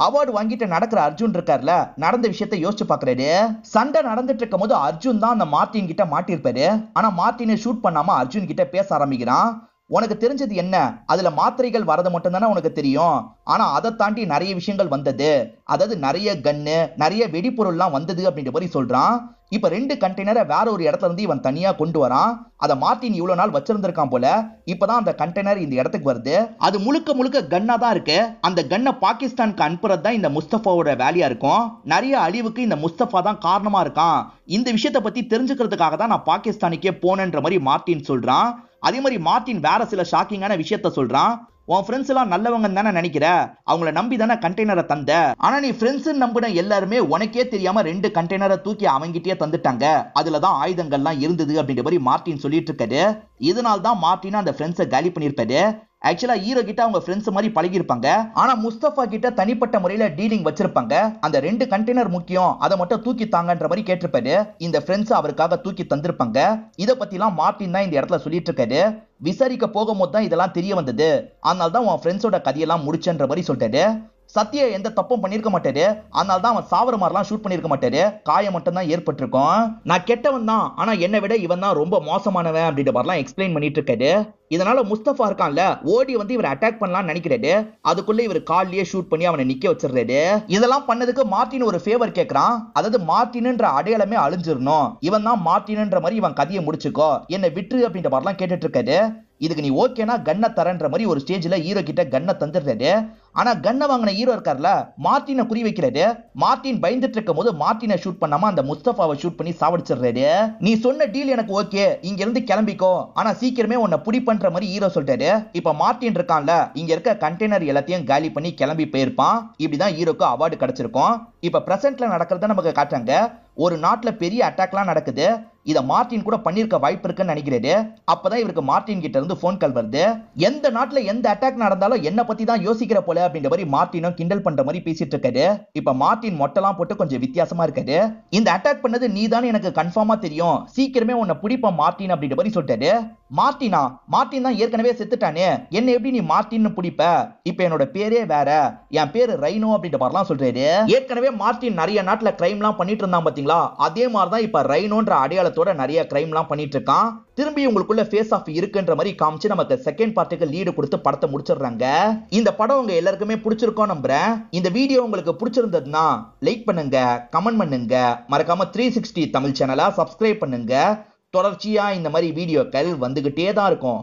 அவார்டு வாங்கிட்டு நடக்கிற அர்ஜுன் இருக்கார்ல, நடந்த விஷயத்தை யோசிச்சு பாக்குறாரு. சண்டை நடந்துட்டு இருக்கும் போது அர்ஜுன் தான் அந்த மார்டின் கிட்ட மாட்டிருப்பாரு. ஆனா மார்டினை ஷூட் பண்ணாம அர்ஜுன் கிட்ட பேச ஆரம்பிக்கிறான். உனக்கு தெரிஞ்சது என்ன? அதுல மாத்திரைகள் வரது மட்டும் தானே உனக்கு தெரியும். ஆனா அதை தாண்டி நிறைய விஷயங்கள் வந்தது, அதாவது நிறைய கன்னு, நிறைய வெடிப்பொருள்லாம் வந்தது அப்படின்ற மாதிரி சொல்றான். இப்ப ரெண்டு கண்டெய்னரை வேற ஒரு இடத்துல இருந்து இவன் தனியா கொண்டு வரான். அதை மார்டின் இவ்வளவு நாள் வச்சிருந்திருக்கான் போல. இப்பதான் அந்த கண்டெய்னர் இந்த இடத்துக்கு வருது. அது முழுக்க முழுக்க கன்னா தான் இருக்கு. அந்த கன்னை பாகிஸ்தானுக்கு அனுப்புறது தான் இந்த முஸ்தபாவோட வேலையா இருக்கும். நிறைய அழிவுக்கு இந்த முஸ்தபா தான் காரணமா இருக்கான். இந்த விஷயத்தை பத்தி தெரிஞ்சுக்கிறதுக்காக தான் நான் பாகிஸ்தானுக்கே போனேன்ற மாதிரி மார்டின் சொல்றான். அதே மாதிரி மார்டின் வேற சில ஷாக்கிங்கான விஷயத்த சொல்றான். உன் ஃப்ரெண்ட்ஸ் எல்லாம் நல்லவங்க தானே நினைக்கிற, அவங்கள நம்பி தானே கண்டெய்னரை தந்த. ஆனா நீ ஃப்ரெண்ட்ஸ் நம்பின எல்லாருமே உனக்கே தெரியாம ரெண்டு கண்டெய்னரை தூக்கி அவங்கிட்டே தந்துட்டாங்க. அதுலதான் ஆயுதங்கள்லாம் இருந்தது அப்படின்ற மாதிரி மார்டின் சொல்லிட்டு இருக்காரு. இதனால தான் மார்டின் அந்த ஃப்ரெண்ட்ஸை காலி பண்ணிருப்பாரு. ஆக்சுவலா ஹீரோ கிட்ட அவங்க ஃப்ரெண்ட்ஸ் மாதிரி பழகி இருப்பாங்க. ஆனா முஸ்தபா கிட்ட தனிப்பட்ட முறையில டீலிங் வச்சிருப்பாங்க. அந்த ரெண்டு கண்டெய்னர் முக்கியம், அதை மட்டும் தூக்கி தாங்கன்ற மாதிரி கேட்டிருப்பாரு. இந்த ஃப்ரெண்ட்ஸ் அவருக்காக தூக்கி தந்திருப்பாங்க. இத பத்தி எல்லாம் மார்டின் தான் இந்த இடத்துல சொல்லிட்டு இருக்காரு. விசாரிக்க போகும்போது தான் இதெல்லாம் தெரிய வந்தது. அதனால தான் உன் ஃப்ரெண்ட்ஸோட கதையெல்லாம் முடிச்சன்ற மாதிரி சொல்லிட்டாரு. சத்யா எந்த தப்பும் பண்ணிருக்க மாட்டாரு. அதனால தான் அவன் சாவர மாதிரிலாம் ஷூட் பண்ணிருக்க மாட்டாரு. காயம் மட்டும் தான் ஏற்பட்டிருக்கும். நான் கெட்டவன் தான், ஆனா என்னை விட இவன் தான் ரொம்ப மோசமானவன் அப்படின்ற மாதிரிலாம் எக்ஸ்பிளைன் பண்ணிட்டு இருக்காரு. இதனால முஸ்தபா இருக்கான்ல, ஓடி வந்து இவர் அட்டாக் பண்ணலாம்னு நினைக்கிறாரு. அதுக்குள்ள இவர் கால்லயே ஷூட் பண்ணி அவனை நிக்க வச்சிடுறாரு. இதெல்லாம் பண்ணதுக்கு மார்டின் ஒரு ஃபேவர் கேட்கறான். அதாவது மார்டின்ன்ற அடையாளமே அழிஞ்சிரணும், இவன் தான் மார்டின்ன்ற மாதிரி இவன் கதையை முடிச்சுக்கோ, என்னை விட்டுரு அப்படின்ற மாதிரிலாம் கேட்டுட்டு இருக்காரு. இதுக்கு நீ ஓகேனா கன்னை தரன்ற மாதிரி ஒரு ஸ்டேஜ்ல ஹீரோ கிட்ட கன்னை தந்துடுறாரு. ஆனா கன்னை வாங்கின ஹீரோ இருக்கார்ல, மார்டினை குறி வைக்கிறாரு. மார்டின் பயந்துட்டு இருக்கும் போது மார்டினை ஷூட் பண்ணாம அந்த முஸ்தபாவை ஷூட் பண்ணி சாவடிச்சிடுறாரு. நீ சொன்ன டீல் எனக்கு ஓகே, இங்க இருந்து கிளம்பிக்கோ, ஆனா சீக்கிரமே உன்னை புடி பண்ற மாதிரி ஹீரோ சொல்லிட்டாரு. இப்ப மார்டின் இருக்கான்ல, இங்க இருக்க கண்டெய்னர் எல்லாத்தையும் காலி பண்ணி கிளம்பி போயிருப்பான். இப்படிதான் ஹீரோக்கு அவார்டு கிடைச்சிருக்கும். இப்ப பிரசன்ட்ல நடக்கிறத நமக்கு காட்டுறாங்க. ஒரு நாட்டுல பெரிய அட்டாக்லாம் நடக்குது. இத மார்டின் கூட பண்ணிருக்க வாய்ப்பு இருக்குன்னு நினைக்கிறாரு. அப்பதான் இவருக்கு மார்டின் கிட்ட இருந்து போன் கால் வருது. எந்த நாட்டுல எந்த அட்டாக் நடந்தாலும் என்ன பத்தி தான் யோசிக்கிற போல அப்படின்ற மாதிரி மார்டினும் கிண்டல் பண்ற மாதிரி பேசிட்டு இருக்காரு. இப்ப மார்டின் மொட்டெல்லாம் போட்டு கொஞ்சம் வித்தியாசமா இருக்காரு. இந்த அட்டாக் பண்ணது நீ தானே எனக்கு கன்ஃபார்மா தெரியும், சீக்கிரமே உன்னை பிடிப்ப மார்டின் அப்படின்ற மாதிரி சொல்லிட்டாரு. மார்டினா? மார்டின் தான் ஏற்கனவே செத்துட்டானே, என்ன எப்படி நீ மார்டின் பிடிப்ப? இப்ப என்னோட பேரே வேற, என் பேரு ரைனோ அப்படின்ற மாதிரிலாம் சொல்றாரு. ஏற்கனவே மார்டின் நிறைய நாட்டுல கிரைம்லாம் பண்ணிட்டு இருந்தான் பாத்தீங்களா, அதே மாதிரிதான் இப்ப ரைனோன்ற அடையாளத்தோட நிறைய கிரைம்லாம் பண்ணிட்டு இருக்கான். திரும்பி உங்களுக்குள்ள ஃபேஸ் ஆஃப் இருக்குன்ற மாதிரி காமிச்சு நமக்கு செகண்ட் பார்ட்டுக்கு லீடு கொடுத்து படத்தை முடிச்சிடுறாங்க. இந்த படம் உங்க எல்லாருக்குமே பிடிச்சிருக்கோம் நம்புறேன். இந்த வீடியோ உங்களுக்கு பிடிச்சிருந்ததுன்னா லைக் பண்ணுங்க, கமெண்ட் பண்ணுங்க, மறக்காம 360 தமிழ் சேனலை சப்ஸ்கிரைப் பண்ணுங்க. தொடர்ச்சியா இந்த மாதிரி வீடியோக்கள் வந்துகிட்டே தான் இருக்கும்.